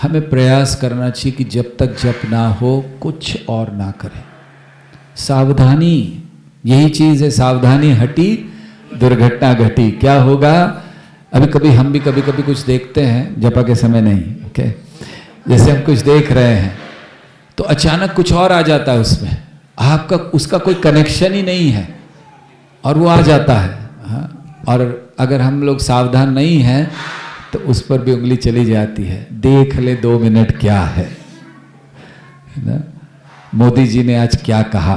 हमें प्रयास करना चाहिए कि जब तक जप ना हो कुछ और ना करें। सावधानी, यही चीज़ है, सावधानी हटी दुर्घटना घटी। क्या होगा? अभी कभी हम भी कभी कभी कुछ देखते हैं, जपा के समय नहीं, ओके, जैसे हम कुछ देख रहे हैं तो अचानक कुछ और आ जाता है उसमें, आपका उसका कोई कनेक्शन ही नहीं है और वो आ जाता है। हाँ, और अगर हम लोग सावधान नहीं हैं तो उस पर भी उंगली चली जाती है। देख ले 2 मिनट क्या है ना? मोदी जी ने आज क्या कहा?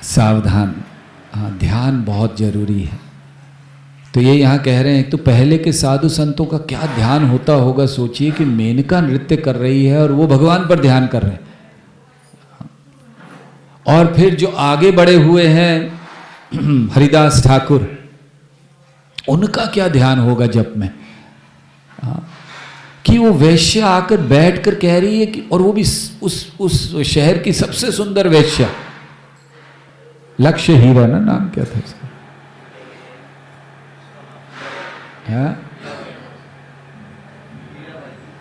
सावधान। हाँ, ध्यान बहुत जरूरी है। तो ये यहाँ कह रहे हैं, तो पहले के साधु संतों का क्या ध्यान होता होगा। सोचिए कि मेनका नृत्य कर रही है और वो भगवान पर ध्यान कर रहे हैं। और फिर जो आगे बढ़े हुए हैं हरिदास ठाकुर, उनका क्या ध्यान होगा जप में, कि वो वैश्या आकर बैठकर कह रही है कि, और वो भी उस शहर की सबसे सुंदर वैश्या, लक्ष्य हीरा ना नाम क्या था इसका,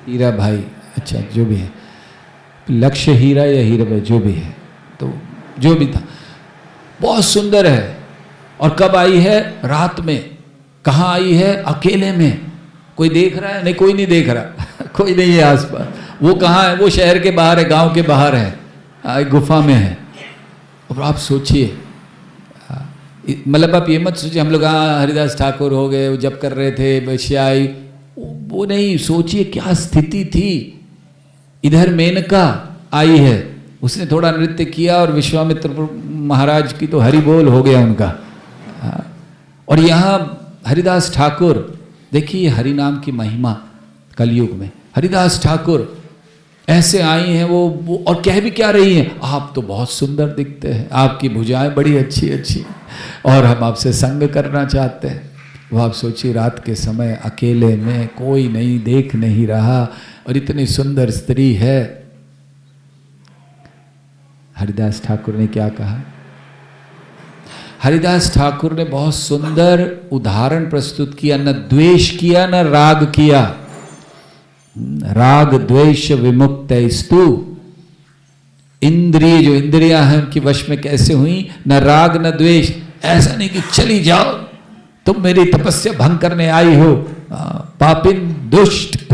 हीरा भाई, अच्छा जो भी है, लक्ष्य हीरा या हीरा भाई जो भी है, तो जो भी था, बहुत सुंदर है। और कब आई है? रात में। कहाँ आई है? अकेले में। कोई देख रहा है? नहीं, कोई नहीं देख रहा कोई नहीं है आसपास। वो कहाँ है? वो शहर के बाहर है, गांव के बाहर है, एक गुफा में है। और आप सोचिए, मतलब आप ये मत सोचिए हम लोग हरिदास ठाकुर हो गए, जब कर रहे थे वैश्या आई, वो नहीं। सोचिए क्या स्थिति थी। इधर मेनका आई है, उसने थोड़ा नृत्य किया और विश्वामित्र महाराज की तो हरि बोल हो गया उनका। और यहाँ हरिदास ठाकुर, देखिए हरि नाम की महिमा कलयुग में। हरिदास ठाकुर ऐसे आई हैं वो और कह भी क्या रही हैं, आप तो बहुत सुंदर दिखते हैं, आपकी भुजाएं बड़ी अच्छी अच्छी, और हम आपसे संग करना चाहते हैं। वो आप सोचिए, रात के समय अकेले में, कोई नहीं देख नहीं रहा, और इतनी सुंदर स्त्री है। हरिदास ठाकुर ने क्या कहा? हरिदास ठाकुर ने बहुत सुंदर उदाहरण प्रस्तुत किया। न द्वेष किया न राग किया। राग द्वेष विमुक्त स्तु। इंद्रिय, जो इंद्रियां हैं उनकी वश में कैसे हुई? न राग न द्वेष। ऐसा नहीं कि चली जाओ, तुम मेरी तपस्या भंग करने आई हो, पापिन दुष्ट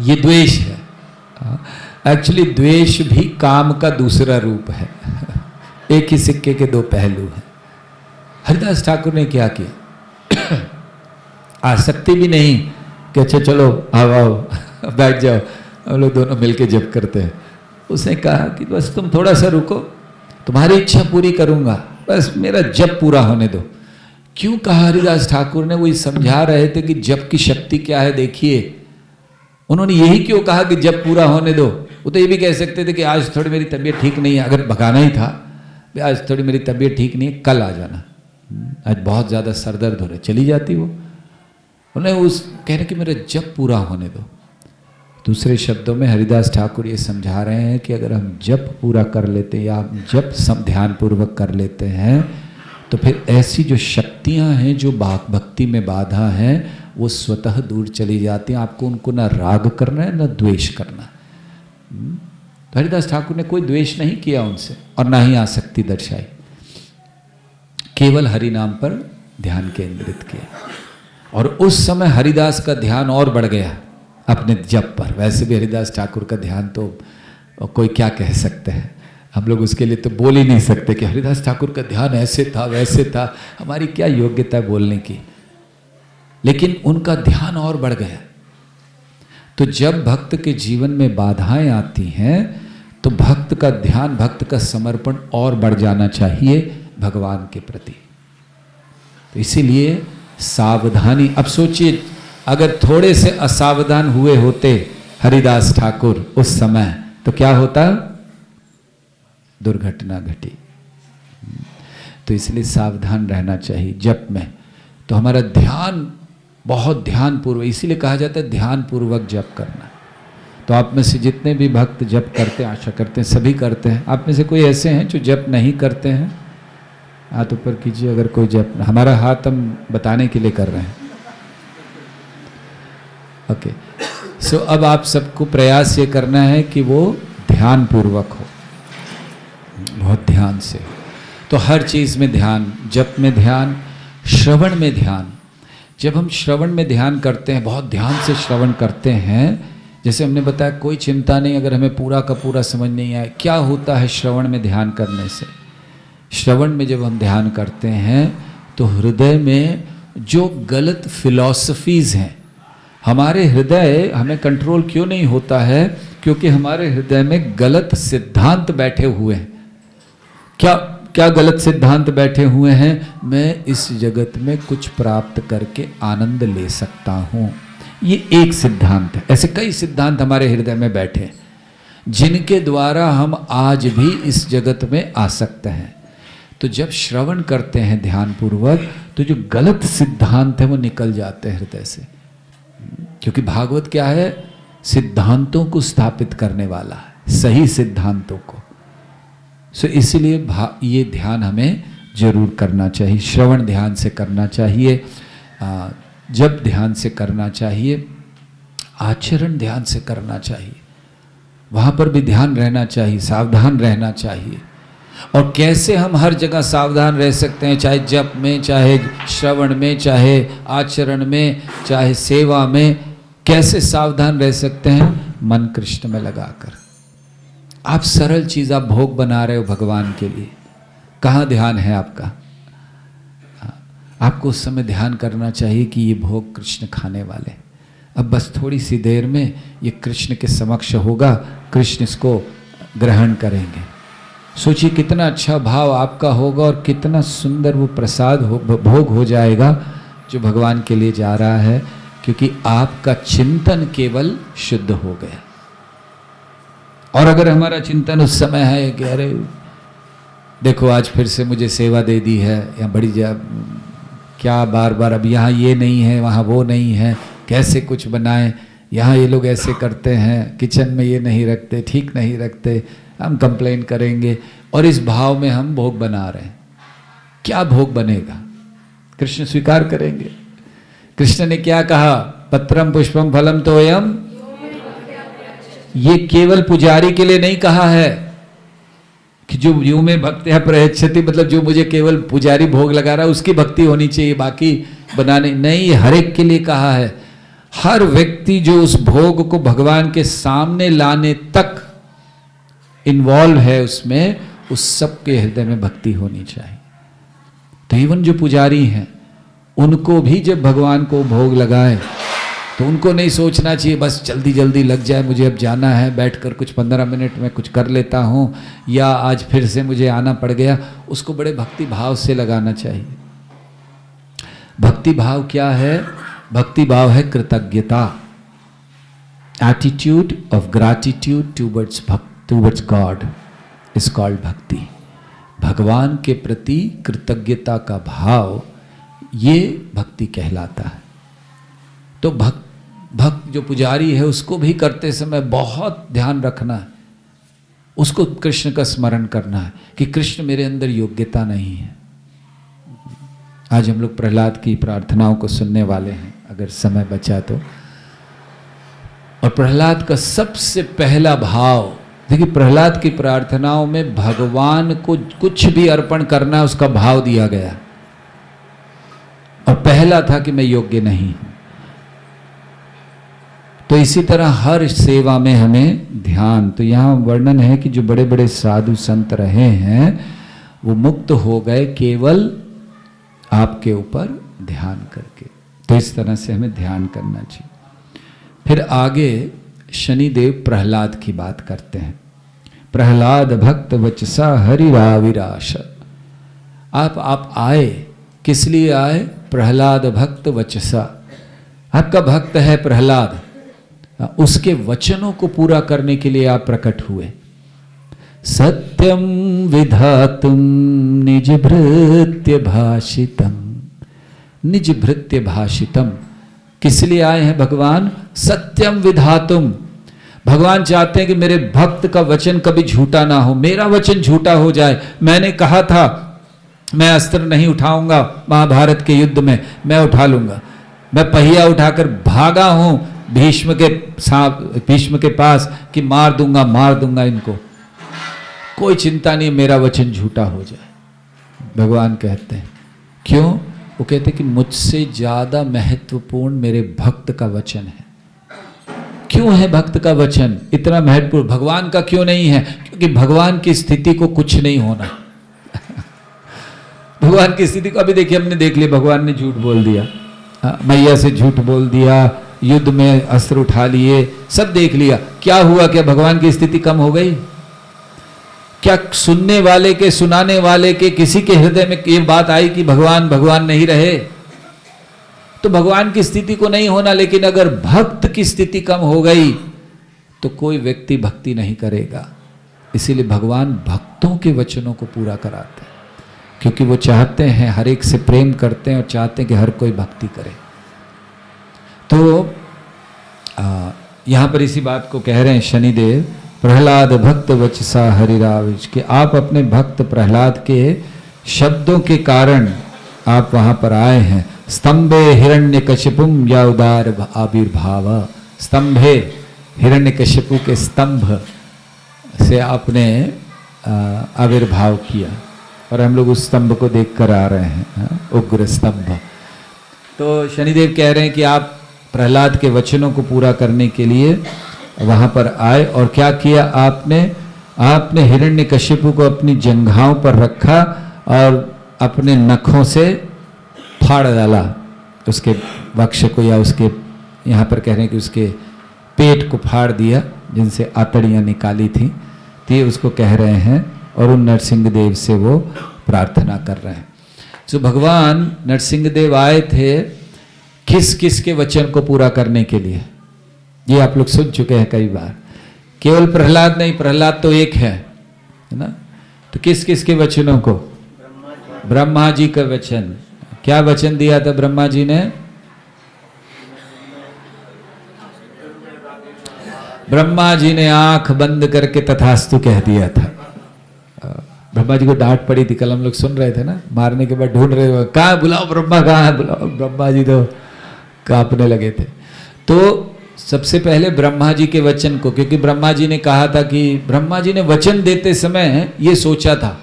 ये द्वेष है। एक्चुअली द्वेष भी काम का दूसरा रूप है एक ही सिक्के के दो पहलू हैं। हरिदास ठाकुर ने क्या किया? आसक्ति भी नहीं कि अच्छा चलो आओ आओ बैठ जाओ, हम लोग दोनों मिलके जप करते हैं। उसने कहा कि बस तुम थोड़ा सा रुको, तुम्हारी इच्छा पूरी करूंगा, बस मेरा जप पूरा होने दो। क्यों कहा हरिदास ठाकुर ने? वो समझा रहे थे कि जप की शक्ति क्या है। देखिए उन्होंने यही क्यों कहा कि जप पूरा होने दो। वो तो ये भी कह सकते थे कि आज थोड़ी मेरी तबीयत ठीक नहीं है, अगर भगाना ही था, आज थोड़ी मेरी तबीयत ठीक नहीं है, कल आ जाना, आज बहुत ज़्यादा सर दर्द हो रहा है, चली जाती वो। उन्हें उस कह रहे कि मेरा जप पूरा होने दो। दूसरे शब्दों में हरिदास ठाकुर ये समझा रहे हैं कि अगर हम जप पूरा कर लेते हैं या हम जप सब ध्यानपूर्वक कर लेते हैं तो फिर ऐसी जो शक्तियां हैं जो भक्ति में बाधा हैं वो स्वतः दूर चली जाती हैं। आपको उनको ना राग करना है ना द्वेष करना है। तो हरिदास ठाकुर ने कोई द्वेष नहीं किया उनसे और ना ही आसक्ति दर्शाई, केवल हरि नाम पर ध्यान केंद्रित किया। और उस समय हरिदास का ध्यान और बढ़ गया अपने जप पर। वैसे भी हरिदास ठाकुर का ध्यान तो कोई क्या कह सकते हैं, हम लोग उसके लिए तो बोल ही नहीं सकते कि हरिदास ठाकुर का ध्यान ऐसे था वैसे था, हमारी क्या योग्यता है बोलने की। लेकिन उनका ध्यान और बढ़ गया। तो जब भक्त के जीवन में बाधाएं आती हैं तो भक्त का ध्यान, भक्त का समर्पण और बढ़ जाना चाहिए भगवान के प्रति। तो इसीलिए सावधानी। अब सोचिए अगर थोड़े से असावधान हुए होते हरिदास ठाकुर उस समय तो क्या होता, दुर्घटना घटी। तो इसलिए सावधान रहना चाहिए जप में। तो हमारा ध्यान बहुत ध्यान पूर्वक, इसीलिए कहा जाता है ध्यान पूर्वक जप करना। तो आप में से जितने भी भक्त जप करते हैं, आशा करते हैं सभी करते हैं। आप में से कोई ऐसे हैं जो जप नहीं करते हैं? हाथ ऊपर कीजिए अगर कोई जप। हमारा हाथ हम बताने के लिए कर रहे हैं। ओके, सो अब आप सबको प्रयास ये करना है कि वो ध्यान पूर्वक हो, बहुत ध्यान से। तो हर चीज़ में ध्यान, जप में ध्यान, श्रवण में ध्यान। जब हम श्रवण में ध्यान करते हैं, बहुत ध्यान से श्रवण करते हैं, जैसे हमने बताया कोई चिंता नहीं अगर हमें पूरा का पूरा समझ नहीं आए। क्या होता है श्रवण में ध्यान करने से? श्रवण में जब हम ध्यान करते हैं तो हृदय में जो गलत फिलॉसफीज़ हैं, हमारे हृदय, हमें कंट्रोल क्यों नहीं होता है? क्योंकि हमारे हृदय में गलत सिद्धांत बैठे हुए हैं। क्या गलत सिद्धांत बैठे हुए हैं? मैं इस जगत में कुछ प्राप्त करके आनंद ले सकता हूँ, ये एक सिद्धांत है। ऐसे कई सिद्धांत हमारे हृदय में बैठे हैं जिनके द्वारा हम आज भी इस जगत में आ सकते हैं। तो जब श्रवण करते हैं ध्यानपूर्वक तो जो गलत सिद्धांत है वो निकल जाते हैं हृदय से। क्योंकि भागवत क्या है? सिद्धांतों को स्थापित करने वाला है, सही सिद्धांतों को। सो इसीलिए ये ध्यान हमें जरूर करना चाहिए। श्रवण ध्यान से करना चाहिए, जब ध्यान से करना चाहिए, आचरण ध्यान से करना चाहिए। वहाँ पर भी ध्यान रहना चाहिए, सावधान रहना चाहिए। और कैसे हम हर जगह सावधान रह सकते हैं, चाहे जप में, चाहे श्रवण में, चाहे आचरण में, चाहे सेवा में, कैसे सावधान रह सकते हैं? मन कृष्ण में लगाकर। आप सरल चीज़, आप भोग बना रहे हो भगवान के लिए, कहाँ ध्यान है आपका? आपको उस समय ध्यान करना चाहिए कि ये भोग कृष्ण खाने वाले। अब बस थोड़ी सी देर में ये कृष्ण के समक्ष होगा, कृष्ण इसको ग्रहण करेंगे। सोचिए कितना अच्छा भाव आपका होगा और कितना सुंदर वो प्रसाद भोग हो जाएगा जो भगवान के लिए जा रहा है, क्योंकि आपका चिंतन केवल शुद्ध हो गया। और अगर हमारा चिंतन उस समय है कि अरे देखो आज फिर से मुझे सेवा दे दी है, या बड़ी क्या बार बार, अब यहाँ ये नहीं है, वहाँ वो नहीं है, कैसे कुछ बनाएं, यहाँ ये लोग ऐसे करते हैं, किचन में ये नहीं रखते, ठीक नहीं रखते, हम कंप्लेन करेंगे। और इस भाव में हम भोग बना रहे हैं। क्या भोग बनेगा? कृष्ण स्वीकार करेंगे? कृष्ण ने क्या कहा? पत्रम पुष्पम फलम तोयम। ये केवल पुजारी के लिए नहीं कहा है कि जो यूं में भक्त्या प्रयच्छति, मतलब जो मुझे केवल पुजारी भोग लगा रहा है उसकी भक्ति होनी चाहिए, बाकी बनाने नहीं। हर एक के लिए कहा है। हर व्यक्ति जो उस भोग को भगवान के सामने लाने तक इन्वॉल्व है उसमें, उस सब के हृदय में भक्ति होनी चाहिए। तो इवन जो पुजारी हैं उनको भी जब भगवान को भोग लगाए तो उनको नहीं सोचना चाहिए बस जल्दी जल्दी लग जाए, मुझे अब जाना है, बैठकर कुछ 15 मिनट में कुछ कर लेता हूँ, या आज फिर से मुझे आना पड़ गया। उसको बड़े भक्ति भाव से लगाना चाहिए। भक्ति भाव क्या है? भक्ति भाव है कृतज्ञता, attitude of gratitude towards God is called भक्ति। भगवान के प्रति कृतज्ञता का भाव, ये भक्ति कहलाता है। तो भक्त जो पुजारी है उसको भी करते समय बहुत ध्यान रखना है, उसको कृष्ण का स्मरण करना है कि कृष्ण मेरे अंदर योग्यता नहीं है। आज हम लोग प्रहलाद की प्रार्थनाओं को सुनने वाले हैं, अगर समय बचा तो। और प्रहलाद का सबसे पहला भाव, देखिए प्रहलाद की प्रार्थनाओं में भगवान को कुछ भी अर्पण करना, उसका भाव दिया गया। और पहला था कि मैं योग्य नहीं हूं। तो तो इसी तरह हर सेवा में हमें ध्यान, तो यहाँ वर्णन है कि जो बड़े बड़े साधु संत रहे हैं वो मुक्त हो गए केवल आपके ऊपर ध्यान करके। तो इस तरह से हमें ध्यान करना चाहिए। फिर आगे शनिदेव प्रहलाद की बात करते हैं। प्रहलाद भक्त वचसा हरिराविराश। आप आए, किस लिए आए? प्रहलाद भक्त वचसा, आपका भक्त है प्रहलाद, उसके वचनों को पूरा करने के लिए आप प्रकट हुए। सत्यम विधातुम निज भृत्य भाषितम, निज भृत्य भाषितम, किस लिए आए हैं भगवान? सत्यम विधातुम, भगवान चाहते हैं कि मेरे भक्त का वचन कभी झूठा ना हो, मेरा वचन झूठा हो जाए। मैंने कहा था मैं अस्त्र नहीं उठाऊंगा महाभारत के युद्ध में, मैं उठा लूंगा। मैं पहिया उठाकर भागा हूं भीष्म के पास कि मार दूंगा इनको, कोई चिंता नहीं, मेरा वचन झूठा हो जाए। भगवान कहते हैं क्यों? वो कहते हैं कि मुझसे ज्यादा महत्वपूर्ण मेरे भक्त का वचन है। क्यों है भक्त का वचन इतना महत्वपूर्ण? भगवान का क्यों नहीं है? क्योंकि भगवान की स्थिति को कुछ नहीं होना। भगवान की स्थिति को अभी देखिए, हमने देख लिया, भगवान ने झूठ बोल दिया, मैया से झूठ बोल दिया, युद्ध में अस्त्र उठा लिए, सब देख लिया, क्या हुआ? क्या भगवान की स्थिति कम हो गई? क्या सुनने वाले के, सुनाने वाले के, किसी के हृदय में ये बात आई कि भगवान भगवान नहीं रहे? तो भगवान की स्थिति को नहीं होना, लेकिन अगर भक्त की स्थिति कम हो गई तो कोई व्यक्ति भक्ति नहीं करेगा। इसीलिए भगवान भक्तों के वचनों को पूरा कराते हैं, क्योंकि वो चाहते हैं, हर एक से प्रेम करते हैं और चाहते हैं कि हर कोई भक्ति करे। तो यहां पर इसी बात को कह रहे हैं शनिदेव, प्रहलाद भक्त वचसा हरिराविज, कि आप अपने भक्त प्रहलाद के शब्दों के कारण आप वहां पर आए हैं। स्तंभे हिरण्यकशिपुम या उदार आविर्भाव, स्तंभे हिरण्यकशिपु के स्तंभ से आपने आविर्भाव किया और हम लोग उस स्तंभ को देखकर आ रहे हैं, उग्र स्तंभ। तो शनिदेव कह रहे हैं कि आप प्रहलाद के वचनों को पूरा करने के लिए वहां पर आए। और क्या किया आपने हिरण्यकशिपु को अपनी जंघाओं पर रखा और अपने नखों से फाड़ डाला उसके वक्ष को, या उसके, यहाँ पर कह रहे हैं कि उसके पेट को फाड़ दिया जिनसे आतड़ियाँ निकाली थी। तो ये उसको कह रहे हैं और उन नरसिंह देव से वो प्रार्थना कर रहे हैं। तो भगवान नरसिंह देव आए थे किस किस के वचन को पूरा करने के लिए? ये आप लोग सुन चुके हैं कई बार। केवल प्रहलाद नहीं, प्रहलाद तो एक है ना। तो किस किस के वचनों को? ब्रह्मा जी का वचन। क्या वचन दिया था ब्रह्मा जी ने? ब्रह्मा जी ने आंख बंद करके तथास्तु कह दिया था। ब्रह्मा जी को डांट पड़ी थी, कल हम लोग सुन रहे थे ना, मारने के बाद ढूंढ रहे, कहाँ बुलाओ ब्रह्मा, कहाँ है बुलाओ। ब्रह्मा जी तो कांपने लगे थे। तो सबसे पहले ब्रह्मा जी के वचन को, क्योंकि ब्रह्मा जी ने कहा था कि ब्रह्मा जी ने वचन देते समय ये सोचा था।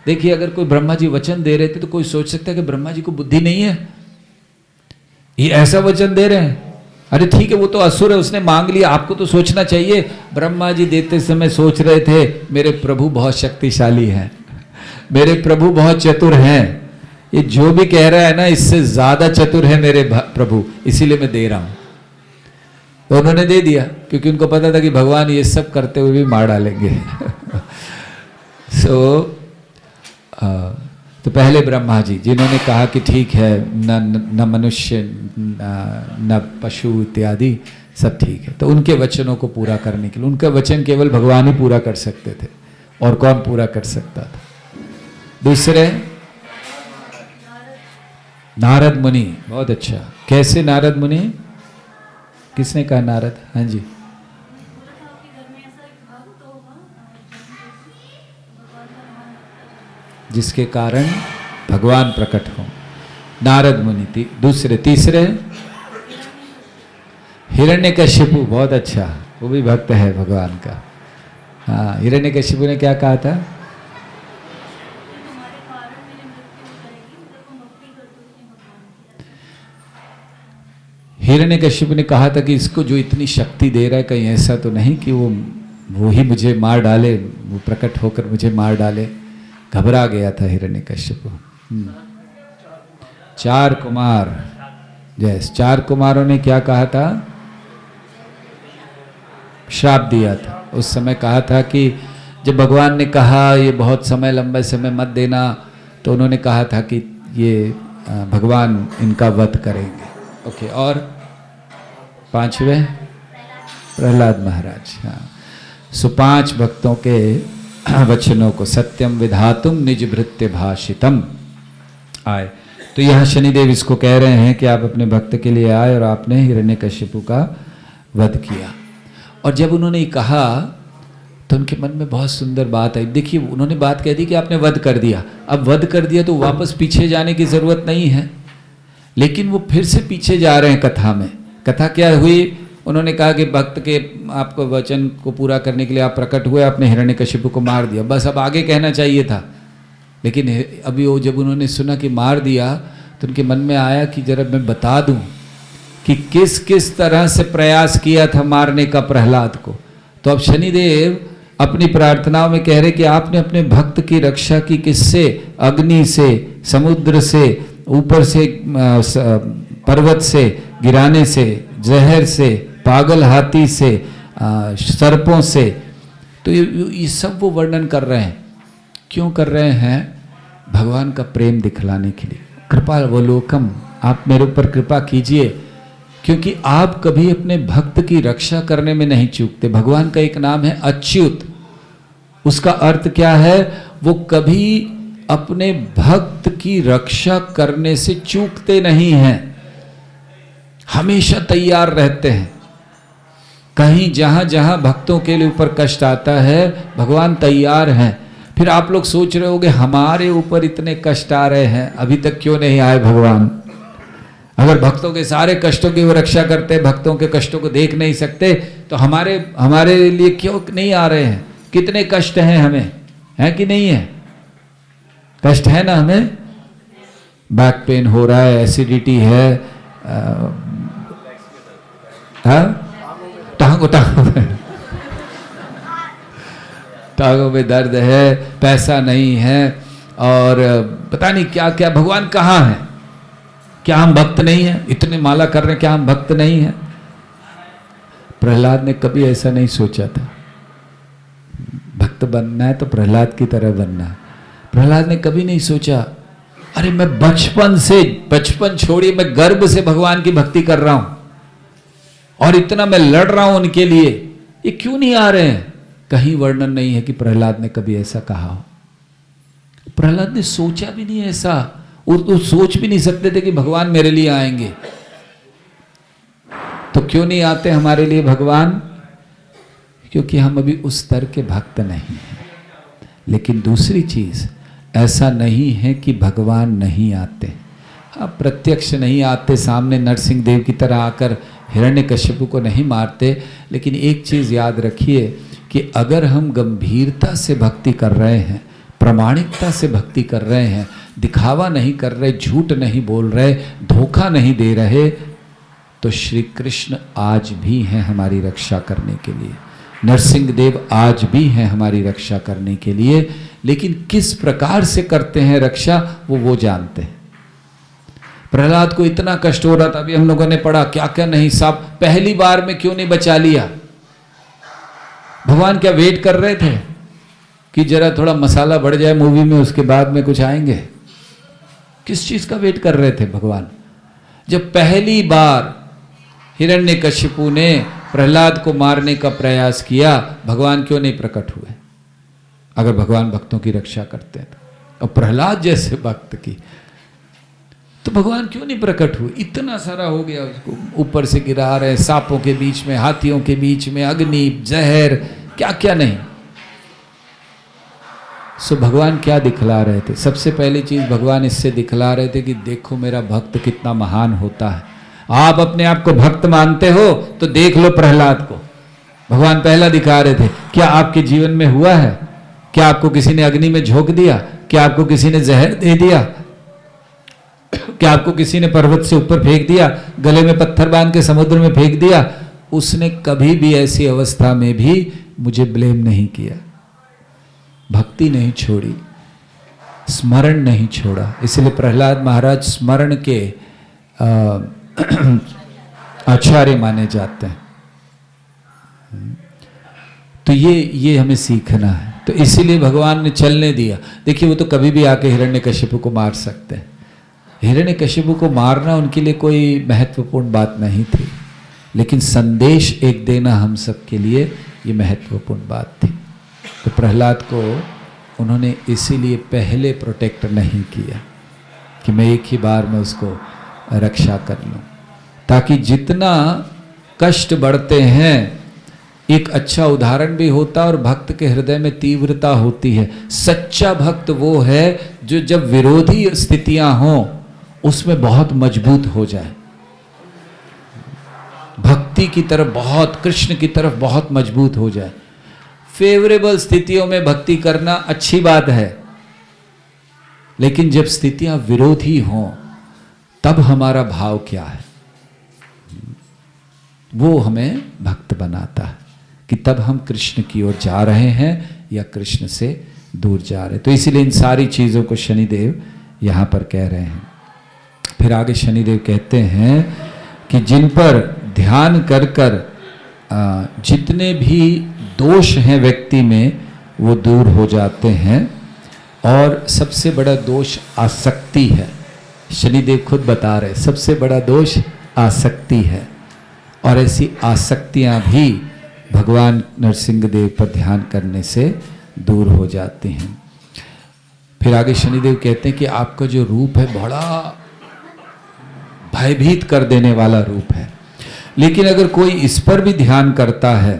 देखिए, अगर कोई ब्रह्मा जी वचन दे रहे थे तो कोई सोच सकता है कि ब्रह्मा जी को बुद्धि नहीं है, ये ऐसा वचन दे रहे हैं। अरे ठीक है, वो तो असुर है, उसने मांग लिया, आपको तो सोचना चाहिए। ब्रह्मा जी देते समय सोच रहे थे मेरे प्रभु बहुत शक्तिशाली हैं, मेरे प्रभु बहुत चतुर हैं, ये जो भी कह रहा है ना इससे ज्यादा चतुर है मेरे प्रभु, इसीलिए मैं दे रहा हूं। तो उन्होंने दे दिया, क्योंकि उनको पता था कि भगवान ये सब करते हुए भी मार डालेंगे। तो पहले ब्रह्मा जी, जिन्होंने कहा कि ठीक है, न मनुष्य न पशु इत्यादि सब ठीक है, तो उनके वचनों को पूरा करने के लिए, उनका वचन केवल भगवान ही पूरा कर सकते थे, और कौन पूरा कर सकता था? दूसरे नारद मुनि। बहुत अच्छा, कैसे नारद मुनि? किसने कहा नारद? हाँ जी, जिसके कारण भगवान प्रकट हो, नारद मुनि। दूसरे, तीसरे हिरण्यकशिपु। बहुत अच्छा, वो भी भक्त है भगवान का। हाँ, हिरण्यकशिपु ने क्या कहा था? हिरण्यकश्यप ने कहा था कि इसको जो इतनी शक्ति दे रहा है कहीं ऐसा तो नहीं कि वो ही मुझे मार डाले, वो प्रकट होकर मुझे मार डाले। घबरा गया था हिरण्यकश्यप। 4 कुमार, जैस 4 कुमारों ने क्या कहा था? श्राप दिया था। उस समय कहा था कि जब भगवान ने कहा ये बहुत समय, लंबे समय मत देना, तो उन्होंने कहा था कि ये भगवान इनका वध करेंगे। ओके, और 5वें प्रहलाद महाराज। हाँ, सो 5 भक्तों के वचनों को सत्यम विधातुम निज भृत्य भाषितम आए। तो यहाँ शनिदेव इसको कह रहे हैं कि आप अपने भक्त के लिए आए और आपने हिरण्यकशिपु का वध किया। और जब उन्होंने कहा तो उनके मन में बहुत सुंदर बात आई। देखिए, उन्होंने बात कह दी कि आपने वध कर दिया। अब वध कर दिया तो वापस पीछे जाने की जरूरत नहीं है, लेकिन वो फिर से पीछे जा रहे हैं कथा में। कथा क्या हुई? उन्होंने कहा कि भक्त के आपको वचन को पूरा करने के लिए आप प्रकट हुए, आपने हिरण्यकशिपु को मार दिया। बस अब आगे कहना चाहिए था, लेकिन अभी वो जब उन्होंने सुना कि मार दिया तो उनके मन में आया कि जरा मैं बता दूं कि किस किस तरह से प्रयास किया था मारने का प्रहलाद को। तो अब शनिदेव अपनी प्रार्थनाओं में कह रहे कि आपने अपने भक्त की रक्षा की किससे? अग्नि से, समुद्र से, ऊपर से पर्वत से गिराने से, जहर से, पागल हाथी से, सर्पों से। तो ये सब वो वर्णन कर रहे हैं। क्यों कर रहे हैं? भगवान का प्रेम दिखलाने के लिए। कृपावलोकम, आप मेरे ऊपर कृपा कीजिए, क्योंकि आप कभी अपने भक्त की रक्षा करने में नहीं चूकते। भगवान का एक नाम है अच्युत। उसका अर्थ क्या है? वो कभी अपने भक्त की रक्षा करने से चूकते नहीं हैं, हमेशा तैयार रहते हैं। कहीं जहां जहां भक्तों के लिए ऊपर कष्ट आता है, भगवान तैयार हैं। फिर आप लोग सोच रहे होंगे हमारे ऊपर इतने कष्ट आ रहे हैं, अभी तक क्यों नहीं आए भगवान? अगर भक्तों के सारे कष्टों की वो रक्षा करते, भक्तों के कष्टों को देख नहीं सकते, तो हमारे लिए क्यों नहीं आ रहे हैं? कितने कष्ट हैं हमें, है कि नहीं है? कष्ट है ना हमें? बैक पेन हो रहा है, एसिडिटी है, टांगों में दर्द है, पैसा नहीं है, और पता नहीं क्या क्या। भगवान कहाँ है? क्या हम भक्त नहीं हैं? इतने माला कर रहे हैं, क्या हम भक्त नहीं हैं? प्रहलाद ने कभी ऐसा नहीं सोचा था। भक्त बनना है तो प्रहलाद की तरह बनना है। प्रहलाद ने कभी नहीं सोचा अरे मैं बचपन छोड़िए, मैं गर्भ से भगवान की भक्ति कर रहा हूं और इतना मैं लड़ रहा हूं उनके लिए, ये क्यों नहीं आ रहे हैं? कहीं वर्णन नहीं है कि प्रहलाद ने कभी ऐसा कहा हो। प्रहलाद ने सोचा भी नहीं ऐसा, वो सोच भी नहीं सकते थे कि भगवान मेरे लिए आएंगे। तो क्यों नहीं आते हमारे लिए भगवान? क्योंकि हम अभी उस स्तर के भक्त नहीं हैं। लेकिन दूसरी चीज, ऐसा नहीं है कि भगवान नहीं आते। हाँ, प्रत्यक्ष नहीं आते, सामने नरसिंह देव की तरह आकर हिरण्यकश्यपु को नहीं मारते। लेकिन एक चीज याद रखिए कि अगर हम गंभीरता से भक्ति कर रहे हैं, प्रामाणिकता से भक्ति कर रहे हैं, दिखावा नहीं कर रहे, झूठ नहीं बोल रहे, धोखा नहीं दे रहे, तो श्री कृष्ण आज भी हैं हमारी रक्षा करने के लिए। नरसिंह देव आज भी हैं हमारी रक्षा करने के लिए। लेकिन किस प्रकार से करते हैं रक्षा, वो जानते हैं। प्रहलाद को इतना कष्ट हो रहा था, अभी हम लोगों ने पढ़ा क्या क्या नहीं, साहब पहली बार में क्यों नहीं बचा लिया? भगवान क्या वेट कर रहे थे कि जरा थोड़ा मसाला बढ़ जाए मूवी में, उसके बाद में कुछ आएंगे? किस चीज का वेट कर रहे थे भगवान? जब पहली बार हिरण्यकशिपु ने प्रहलाद को मारने का प्रयास किया, भगवान क्यों नहीं प्रकट हुए? अगर भगवान भक्तों की रक्षा करते हैं और प्रहलाद जैसे भक्त की, तो भगवान क्यों नहीं प्रकट हुए? इतना सारा हो गया, उसको ऊपर से गिरा रहे, सांपों के बीच में, हाथियों के बीच में, अग्नि, जहर, क्या क्या नहीं। सो भगवान क्या दिखला रहे थे? सबसे पहली चीज भगवान इससे दिखला रहे थे कि देखो मेरा भक्त कितना महान होता है। आप अपने आप को भक्त मानते हो तो देख लो प्रहलाद को। भगवान पहला दिखा रहे थे। क्या आपके जीवन में हुआ है? क्या आपको किसी ने अग्नि में झोंक दिया? क्या आपको किसी ने जहर दे दिया? कि आपको किसी ने पर्वत से ऊपर फेंक दिया, गले में पत्थर बांध के समुद्र में फेंक दिया, उसने कभी भी ऐसी अवस्था में भी मुझे ब्लेम नहीं किया। भक्ति नहीं छोड़ी, स्मरण नहीं छोड़ा। इसलिए प्रहलाद महाराज स्मरण के आचार्य माने जाते हैं। तो ये हमें सीखना है। तो इसीलिए भगवान ने चलने दिया। देखिए वो तो कभी भी आके हिरण्यकशिपु को मार सकते हैं। हिरण्यकशिपु को मारना उनके लिए कोई महत्वपूर्ण बात नहीं थी, लेकिन संदेश एक देना हम सब के लिए ये महत्वपूर्ण बात थी। तो प्रहलाद को उन्होंने इसीलिए पहले प्रोटेक्ट नहीं किया कि मैं एक ही बार में उसको रक्षा कर लूं, ताकि जितना कष्ट बढ़ते हैं एक अच्छा उदाहरण भी होता और भक्त के हृदय में तीव्रता होती है। सच्चा भक्त वो है जो जब विरोधी स्थितियां हों उसमें बहुत मजबूत हो जाए, भक्ति की तरफ बहुत, कृष्ण की तरफ बहुत मजबूत हो जाए। फेवरेबल स्थितियों में भक्ति करना अच्छी बात है, लेकिन जब स्थितियां विरोधी हों तब हमारा भाव क्या है, वो हमें भक्त बनाता है कि तब हम कृष्ण की ओर जा रहे हैं या कृष्ण से दूर जा रहे हैं। तो इसीलिए इन सारी चीजों को शनिदेव यहां पर कह रहे हैं। फिर आगे शनिदेव कहते हैं कि जिन पर ध्यान कर कर जितने भी दोष हैं व्यक्ति में वो दूर हो जाते हैं, और सबसे बड़ा दोष आसक्ति है। शनिदेव खुद बता रहे सबसे बड़ा दोष आसक्ति है, और ऐसी आसक्तियां भी भगवान नरसिंह देव पर ध्यान करने से दूर हो जाती हैं। फिर आगे शनिदेव कहते हैं कि आपका जो रूप है बड़ा भयभीत कर देने वाला रूप है, लेकिन अगर कोई इस पर भी ध्यान करता है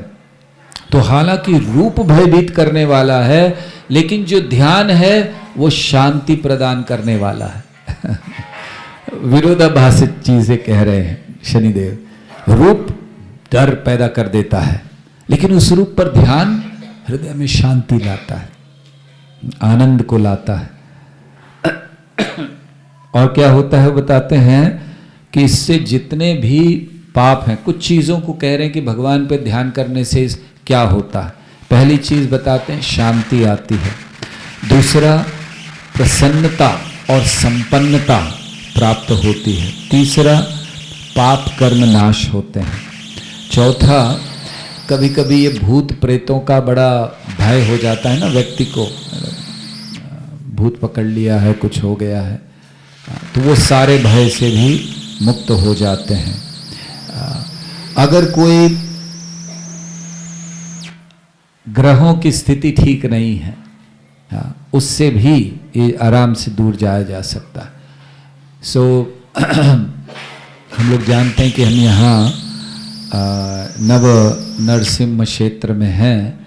तो हालांकि रूप भयभीत करने वाला है, लेकिन जो ध्यान है वो शांति प्रदान करने वाला है। विरोधाभासी चीजें कह रहे हैं शनिदेव। रूप डर पैदा कर देता है, लेकिन उस रूप पर ध्यान हृदय में शांति लाता है, आनंद को लाता है। और क्या होता है बताते हैं कि इससे जितने भी पाप हैं, कुछ चीजों को कह रहे हैं कि भगवान पर ध्यान करने से क्या होता है। पहली चीज बताते हैं शांति आती है, दूसरा प्रसन्नता और संपन्नता प्राप्त होती है, तीसरा पाप कर्म नाश होते हैं, चौथा कभी कभी ये भूत प्रेतों का बड़ा भय हो जाता है ना व्यक्ति को, भूत पकड़ लिया है, कुछ हो गया है, तो वो सारे भय से भी मुक्त हो जाते हैं। अगर कोई ग्रहों की स्थिति ठीक नहीं है, उससे भी ये आराम से दूर जाया जा सकता है। सो हम लोग जानते हैं कि हम यहाँ नव नरसिंह क्षेत्र में हैं,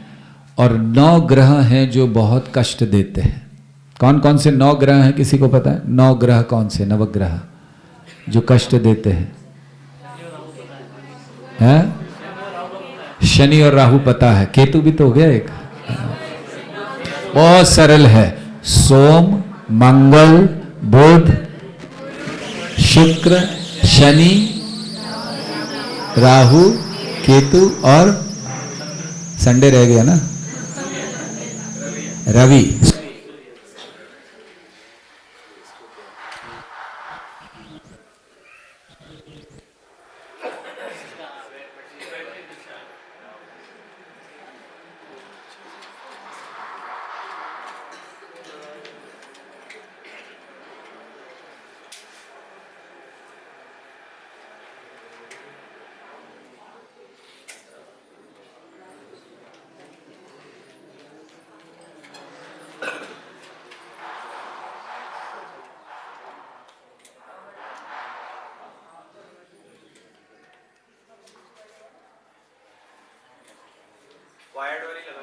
और 9 ग्रह हैं जो बहुत कष्ट देते हैं। कौन कौन से 9 ग्रह हैं, किसी को पता है? 9 ग्रह कौन से नवग्रह जो कष्ट देते हैं? शनि और राहु पता है, केतु भी तो हो गया एक। बहुत सरल है, सोम, मंगल, बुध, शुक्र, शनि, राहु, केतु और संडे रह गया ना, रवि। वायर्ड वाली लगा।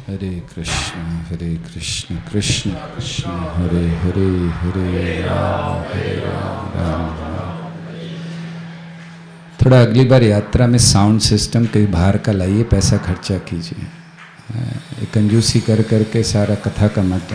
हरे कृष्ण कृष्ण कृष्ण हरे हरे, हरे राम राम राम। थोड़ा अगली बार यात्रा में साउंड सिस्टम कहीं बाहर का लाइए, पैसा खर्चा कीजिए। कंजूसी कर करके सारा कथा का मत।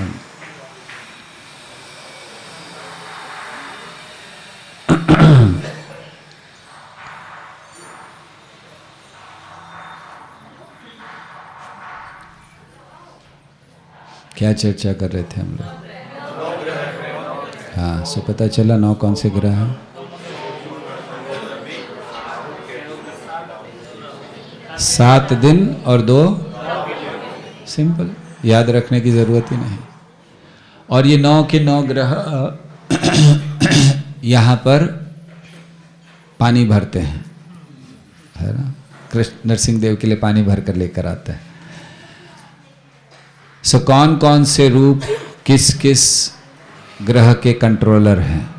क्या चर्चा कर रहे थे हम लोग? हाँ, सो पता चला 9 कौन से ग्रह हैं? 7 दिन और 2, सिंपल, याद रखने की जरूरत ही नहीं। और ये 9 के 9 ग्रह यहाँ पर पानी भरते हैं, है ना? कृष्ण नरसिंह देव के लिए पानी भर कर लेकर आते हैं। सो कौन कौन से रूप किस किस ग्रह के कंट्रोलर हैं?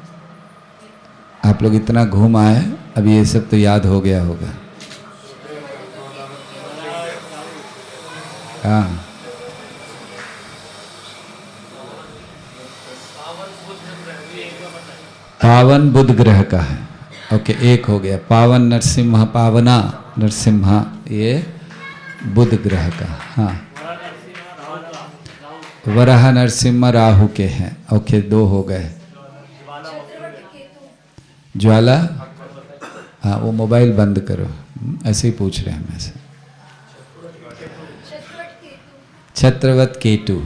आप लोग इतना घूम आए, अब ये सब तो याद हो गया होगा। हाँ, पावन बुध ग्रह का है। ओके, एक हो गया। पावन नरसिम्हा, पावना नरसिम्हा, ये बुध ग्रह का। हाँ, वराह नरसिम्हा राहु के हैं। ओके, 2 हो गए। ज्वाला, हाँ, वो मोबाइल बंद करो, ऐसे ही पूछ रहे हैं मैं से। छत्रवत केतु,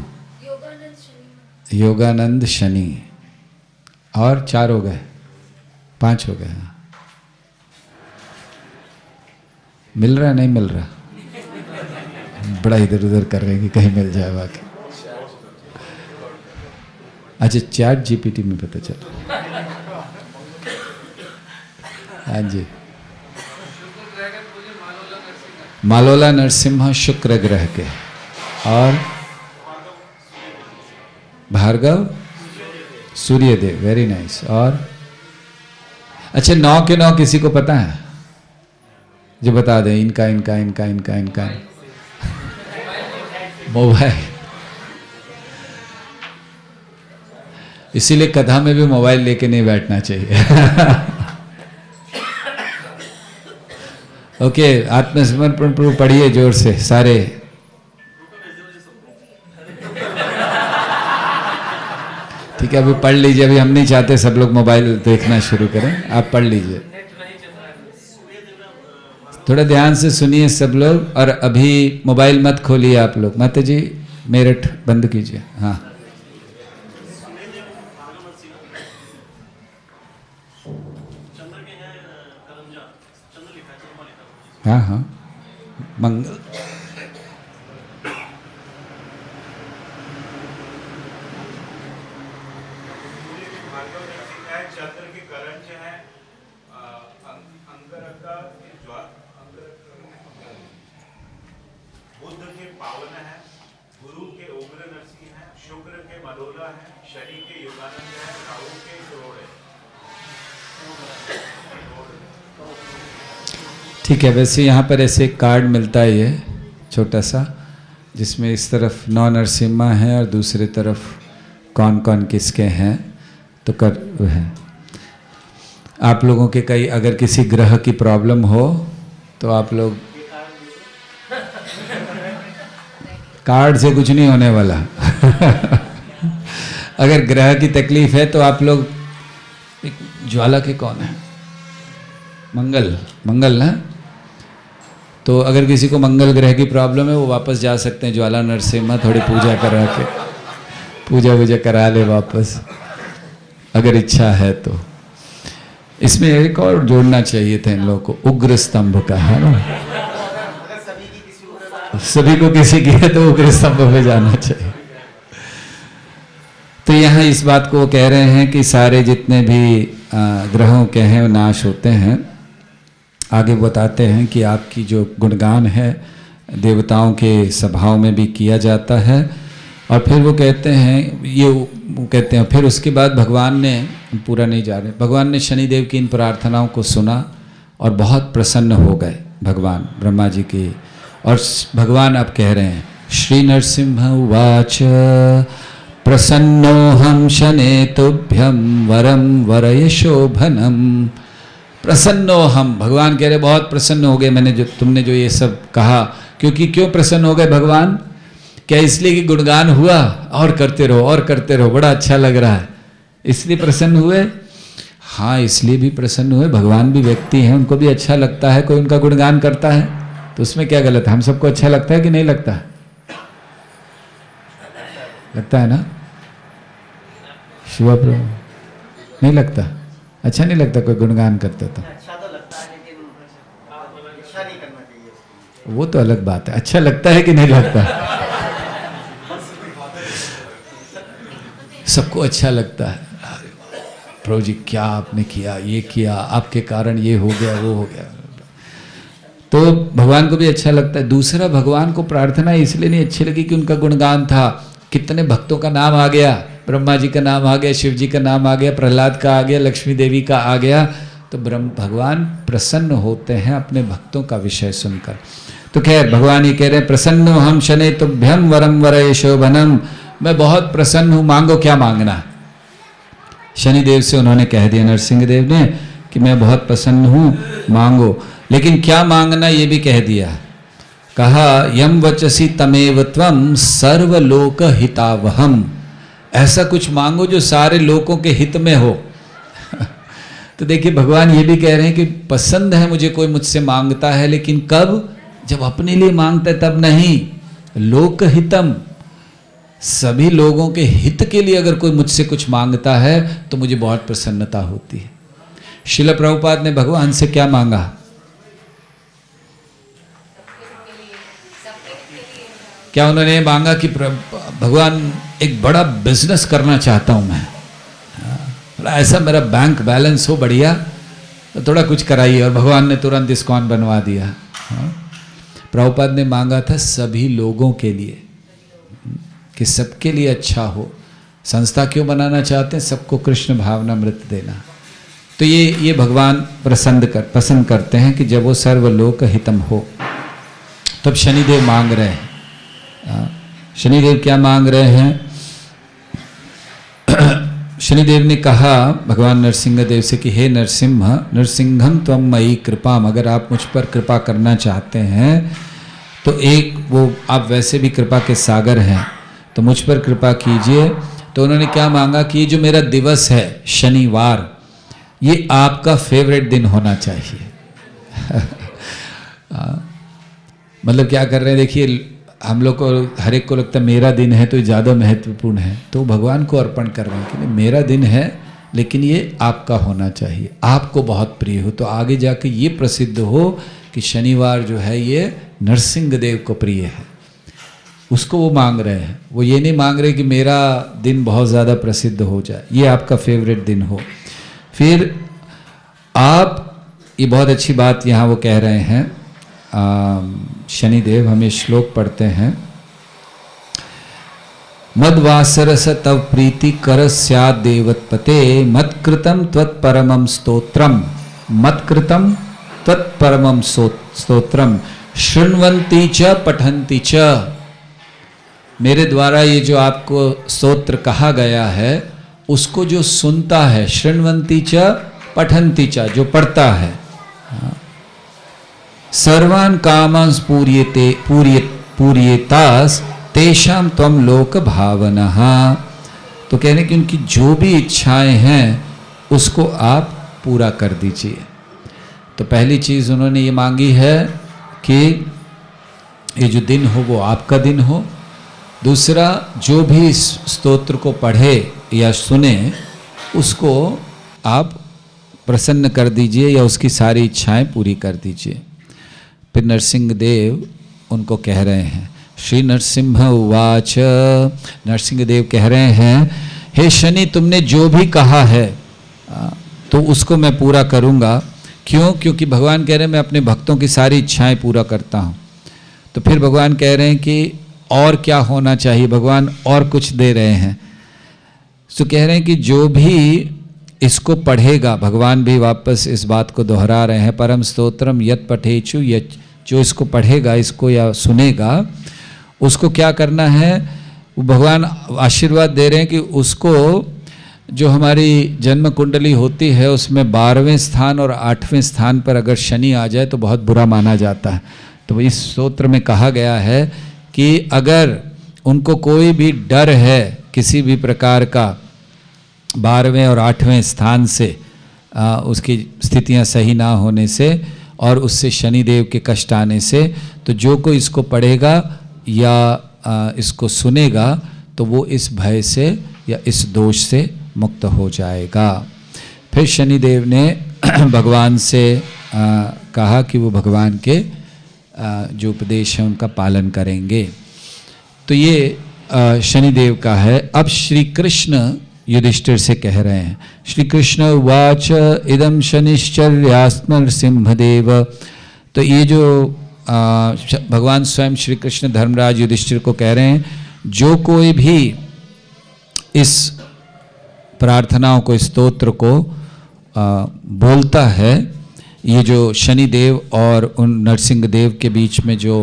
योगानंद शनि, और 4 हो गए, 5 हो गए। मिल रहा नहीं मिल रहा? बड़ा इधर उधर कर रहे हैं कि कहीं मिल जाए बाकी। अच्छा, चैट जीपीटी में पता चला। हाँ जी, मालोला नरसिम्हा शुक्र ग्रह के, और भार्गव सूर्यदेव, वेरी नाइस। और अच्छा, 9 के 9 किसी को पता है? जो बता दें, इनका इनका इनका इनका इनका। मोबाइल, इसीलिए कथा में भी मोबाइल लेके नहीं बैठना चाहिए। ओके, आत्मसमर्पण प्रभु पढ़िए जोर से सारे। ठीक है, अभी पढ़ लीजिए। अभी हम नहीं चाहते सब लोग मोबाइल देखना शुरू करें, आप पढ़ लीजिए। थोड़ा ध्यान से सुनिए सब लोग, और अभी मोबाइल मत खोलिए आप लोग। माता जी, मेरठ बंद कीजिए। हाँ, हाँ हाँ, मंगल। बुध के पावन है, गुरु के उग्र नरसिंह है, शुक्र के मलोला है, शनि के योगानंद है, राहु के क्रोड़ है। ठीक है, वैसे यहाँ पर ऐसे एक कार्ड मिलता है, ये छोटा सा, जिसमें इस तरफ 9 नरसिम्हा हैं और दूसरे तरफ कौन कौन किसके हैं। तो कर है आप लोगों के कई, अगर किसी ग्रह की प्रॉब्लम हो तो आप लोग, कार्ड से कुछ नहीं होने वाला। अगर ग्रह की तकलीफ है तो आप लोग, ज्वाला के कौन है? मंगल, मंगल ना? तो अगर किसी को मंगल ग्रह की प्रॉब्लम है, वो वापस जा सकते हैं ज्वाला नरसिम्हा, थोड़ी पूजा करा के, पूजा वूजा करा ले वापस, अगर इच्छा है तो। इसमें एक और जोड़ना चाहिए था इन लोगों को, उग्र स्तंभ का, है ना? सभी को किसी की है तो उग्र स्तंभ में जाना चाहिए। तो यहाँ इस बात को कह रहे हैं कि सारे जितने भी ग्रहों के हैं वो नाश होते हैं। आगे बताते हैं कि आपकी जो गुणगान है देवताओं के सभाओं में भी किया जाता है। और फिर वो कहते हैं, वो कहते हैं, फिर उसके बाद भगवान ने, पूरा नहीं जा रहे, भगवान ने शनिदेव की इन प्रार्थनाओं को सुना और बहुत प्रसन्न हो गए भगवान ब्रह्मा जी की। और भगवान अब कह रहे हैं श्री नरसिंह उवाच प्रसन्नोऽहं शने तुभ्यं वरं वरय शोभनम। प्रसन्नोऽहं, भगवान कह रहे बहुत प्रसन्न हो गए मैंने तुमने जो ये सब कहा। क्योंकि क्यों प्रसन्न हो गए भगवान? क्या इसलिए कि गुणगान हुआ और करते रहो और करते रहो, बड़ा अच्छा लग रहा है, इसलिए प्रसन्न हुए? हाँ, इसलिए भी प्रसन्न हुए, भगवान भी व्यक्ति हैं, उनको भी अच्छा लगता है कोई उनका गुणगान करता है, तो उसमें क्या गलत है? हम सबको अच्छा लगता है कि नहीं लगता? लगता है ना शिवा प्रभु? नहीं लगता? अच्छा नहीं लगता कोई गुणगान करता तो? अच्छा तो लगता है लेकिन इच्छा नहीं करना चाहिए। वो तो अलग बात है। अच्छा लगता है कि नहीं लगता? सबको अच्छा लगता है। प्रभु जी क्या आपने किया, ये किया, आपके कारण ये हो गया, वो हो गया, तो भगवान को भी अच्छा लगता है। दूसरा, भगवान को प्रार्थना इसलिए नहीं अच्छी लगी कि उनका गुणगान था। कितने भक्तों का नाम आ गया, ब्रह्मा जी का नाम आ गया, शिव जी का नाम आ गया, प्रहलाद का आ गया, लक्ष्मी देवी का आ गया, तो भगवान प्रसन्न होते हैं अपने भक्तों का विषय सुनकर। तो खैर भगवान ये कह रहे हैं प्रसन्न हम शने तुभ्यम वरम वरय शोभनम, मैं बहुत प्रसन्न हूँ, मांगो क्या मांगना। शनिदेव से उन्होंने कह दिया, नरसिंह देव ने, कि मैं बहुत प्रसन्न हूँ, मांगो। लेकिन क्या मांगना ये भी कह दिया। कहा यम वचसी तमेव त्वम सर्वलोक हितावहम, ऐसा कुछ मांगो जो सारे लोगों के हित में हो। तो देखिए भगवान ये भी कह रहे हैं कि पसंद है मुझे कोई मुझसे मांगता है, लेकिन कब? जब अपने लिए मांगता है तब नहीं। लोक हितम, सभी लोगों के हित के लिए अगर कोई मुझसे कुछ मांगता है तो मुझे बहुत प्रसन्नता होती है। श्रील प्रभुपाद ने भगवान से क्या मांगा? क्या उन्होंने मांगा कि भगवान एक बड़ा बिजनेस करना चाहता हूं मैं, ऐसा मेरा बैंक बैलेंस हो बढ़िया, तो थोड़ा कुछ कराइए, और भगवान ने तुरंत डिस्काउंट बनवा दिया। प्रभुपाद ने मांगा था सभी लोगों के लिए, कि सबके लिए अच्छा हो। संस्था क्यों बनाना चाहते हैं? सबको कृष्ण भावनामृत देना। तो ये भगवान पसंद करते हैं कि जब वो सर्वलोक हितम हो। तब शनिदेव मांग रहे हैं। शनिदेव क्या मांग रहे हैं? शनिदेव ने कहा भगवान नरसिंह देव से कि हे नरसिंहम त्वम मयि कृपाम, अगर आप मुझ पर कृपा करना चाहते हैं तो एक वो आप वैसे भी कृपा के सागर हैं, तो मुझ पर कृपा कीजिए। तो उन्होंने क्या मांगा कि ये जो मेरा दिवस है शनिवार, ये आपका फेवरेट दिन होना चाहिए। मतलब क्या कर रहे हैं? देखिए हम लोग को, हर एक को लगता है मेरा दिन है तो ये ज़्यादा महत्वपूर्ण है, तो भगवान को अर्पण कर रहे हैं कि नहीं, मेरा दिन है लेकिन ये आपका होना चाहिए, आपको बहुत प्रिय हो, तो आगे जाके ये प्रसिद्ध हो कि शनिवार जो है ये नरसिंह देव को प्रिय है। उसको वो मांग रहे हैं। वो ये नहीं मांग रहे कि मेरा दिन बहुत ज़्यादा प्रसिद्ध हो जाए, ये आपका फेवरेट दिन हो। फिर आप, ये बहुत अच्छी बात यहाँ वो कह रहे हैं शनिदेव, हमें श्लोक पढ़ते हैं। मद्वासरस तव प्रीति कर स्यात् देवत्पते, मत्कृतम त्वत्परमं स्तोत्रम, मत्कृतम त्वत्परमं स्तोत्रम, शृण्वन्ति च पठन्ति च। मेरे द्वारा ये जो आपको स्तोत्र कहा गया है उसको जो सुनता है, शृण्वन्ति च पठन्ति च, जो पढ़ता है, सर्वान् कामांस पूर्येतास तेषां त्वं लोक भावनः। तो कहने कि उनकी जो भी इच्छाएं हैं उसको आप पूरा कर दीजिए। तो पहली चीज़ उन्होंने ये मांगी है कि ये जो दिन हो वो आपका दिन हो। दूसरा, जो भी इस स्तोत्र को पढ़े या सुने उसको आप प्रसन्न कर दीजिए या उसकी सारी इच्छाएं पूरी कर दीजिए। फिर नरसिंह देव उनको कह रहे हैं, श्री नरसिंह उवाच, नरसिंह देव कह रहे हैं, हे शनि तुमने जो भी कहा है तो उसको मैं पूरा करूँगा। क्यों? क्योंकि भगवान कह रहे हैं मैं अपने भक्तों की सारी इच्छाएं पूरा करता हूँ। तो फिर भगवान कह रहे हैं कि और क्या होना चाहिए? भगवान और कुछ दे रहे हैं। तो कह रहे हैं कि जो भी इसको पढ़ेगा, भगवान भी वापस इस बात को दोहरा रहे हैं, परम स्तोत्रम यत पठेचु, जो इसको पढ़ेगा, इसको या सुनेगा, उसको क्या करना है, वो भगवान आशीर्वाद दे रहे हैं कि उसको जो हमारी जन्म कुंडली होती है उसमें 12वें स्थान और 8वें स्थान पर अगर शनि आ जाए तो बहुत बुरा माना जाता है। तो इस स्तोत्र में कहा गया है कि अगर उनको कोई भी डर है किसी भी प्रकार का 12वें और 8वें स्थान से, उसकी स्थितियां सही ना होने से और उससे शनिदेव के कष्ट आने से, तो जो कोई इसको पढ़ेगा या इसको सुनेगा तो वो इस भय से या इस दोष से मुक्त हो जाएगा। फिर शनिदेव ने भगवान से कहा कि वो भगवान के जो उपदेश हैं उनका पालन करेंगे। तो ये शनिदेव का है। अब श्री कृष्ण युधिष्ठिर से कह रहे हैं, श्री कृष्ण उवाच इदम शनिश्चर्यास्म सिंहदेव। तो ये जो भगवान स्वयं श्री कृष्ण धर्मराज युधिष्ठिर को कह रहे हैं, जो कोई भी इस प्रार्थनाओं को, स्तोत्र को बोलता है, ये जो शनिदेव और उन नरसिंह देव के बीच में जो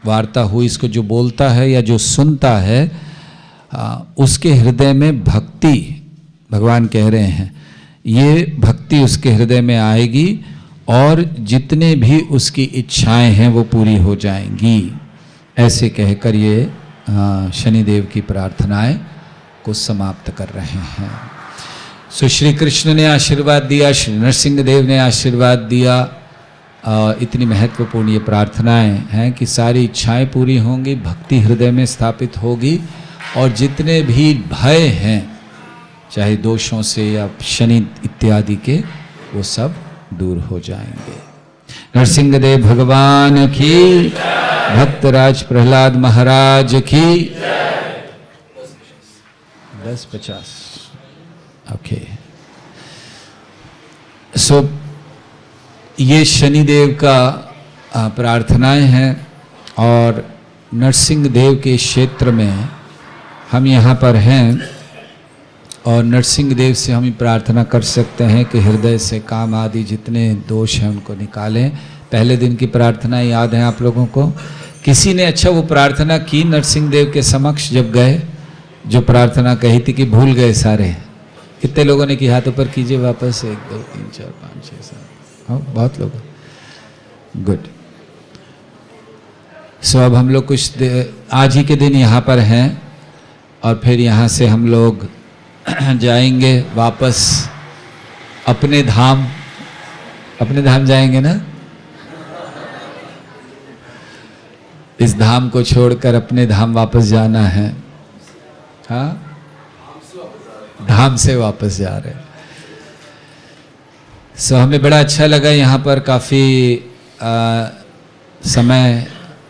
वार्ता हुई, इसको जो बोलता है या जो सुनता है, उसके हृदय में भक्ति, भगवान कह रहे हैं, ये भक्ति उसके हृदय में आएगी और जितने भी उसकी इच्छाएं हैं वो पूरी हो जाएंगी। ऐसे कहकर ये शनिदेव की प्रार्थनाएं को समाप्त कर रहे हैं। सो श्री कृष्ण ने आशीर्वाद दिया, श्री नरसिंह देव ने आशीर्वाद दिया। इतनी महत्वपूर्ण ये प्रार्थनाएं हैं कि सारी इच्छाएं पूरी होंगी, भक्ति हृदय में स्थापित होगी और जितने भी भय हैं, चाहे दोषों से या शनि इत्यादि के, वो सब दूर हो जाएंगे। नरसिंह देव भगवान की, भक्तराज प्रहलाद महाराज की 10-50। ओके, सो ये शनिदेव का प्रार्थनाएं हैं और नरसिंह देव के क्षेत्र में हम यहाँ पर हैं और नरसिंह देव से हम प्रार्थना कर सकते हैं कि हृदय से काम आदि जितने दोष हैं उनको निकालें। पहले दिन की प्रार्थना याद है आप लोगों को? किसी ने अच्छा वो प्रार्थना की नरसिंह देव के समक्ष जब गए, जो प्रार्थना कही थी कि भूल गए सारे? कितने लोगों ने की? हाथ ऊपर कीजिए वापस। 1 2 3 4 5 6 7। हाँ, बहुत लोग। गुड। सो अब हम लोग कुछ आज ही के दिन यहाँ पर हैं और फिर यहाँ से हम लोग जाएंगे वापस अपने धाम। अपने धाम जाएंगे ना? इस धाम को छोड़कर अपने धाम वापस जाना है। हाँ, धाम से वापस जा रहे हैं। सो हमें बड़ा अच्छा लगा यहाँ पर। काफ़ी समय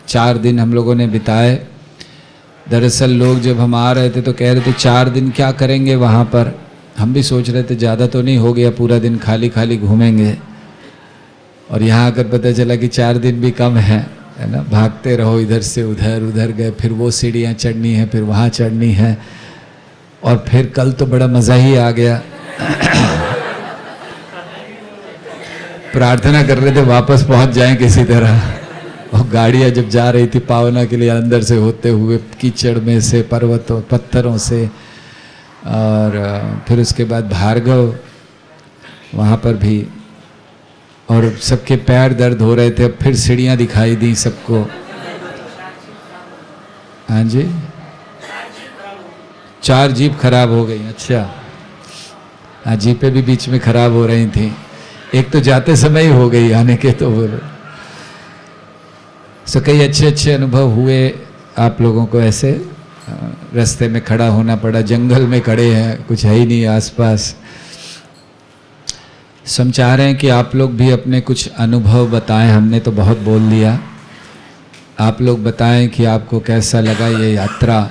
4 दिन हम लोगों ने बिताए। दरअसल लोग जब हम आ रहे थे तो कह रहे थे 4 दिन क्या करेंगे वहाँ पर। हम भी सोच रहे थे ज़्यादा तो नहीं हो गया, पूरा दिन खाली खाली घूमेंगे। और यहाँ आकर पता चला कि 4 दिन भी कम है ना। भागते रहो इधर से उधर, उधर गए, फिर वो सीढ़ियाँ चढ़नी है, फिर वहाँ चढ़नी है। और फिर कल तो बड़ा मज़ा ही आ गया। प्रार्थना कर रहे थे वापस पहुँच जाएं किसी तरह, और गाड़ियाँ जब जा रही थी पावना के लिए अंदर से होते हुए कीचड़ में से, पर्वतों पत्थरों से, और फिर उसके बाद भार्गव वहाँ पर भी, और सबके पैर दर्द हो रहे थे। अब फिर सीढ़ियाँ दिखाई दी सबको। हाँ जी, 4 जीप खराब हो गई। अच्छा, हाँ, जीपें भी बीच में खराब हो रही थी। एक तो जाते समय ही हो गई, आने के तो बोलो। सो कई अच्छे अच्छे अनुभव हुए आप लोगों को। ऐसे रास्ते में खड़ा होना पड़ा, जंगल में खड़े हैं, कुछ है ही नहीं आसपास। सो हम चाह रहे हैं कि आप लोग भी अपने कुछ अनुभव बताएं। हमने तो बहुत बोल लिया, आप लोग बताएं कि आपको कैसा लगा ये यात्रा।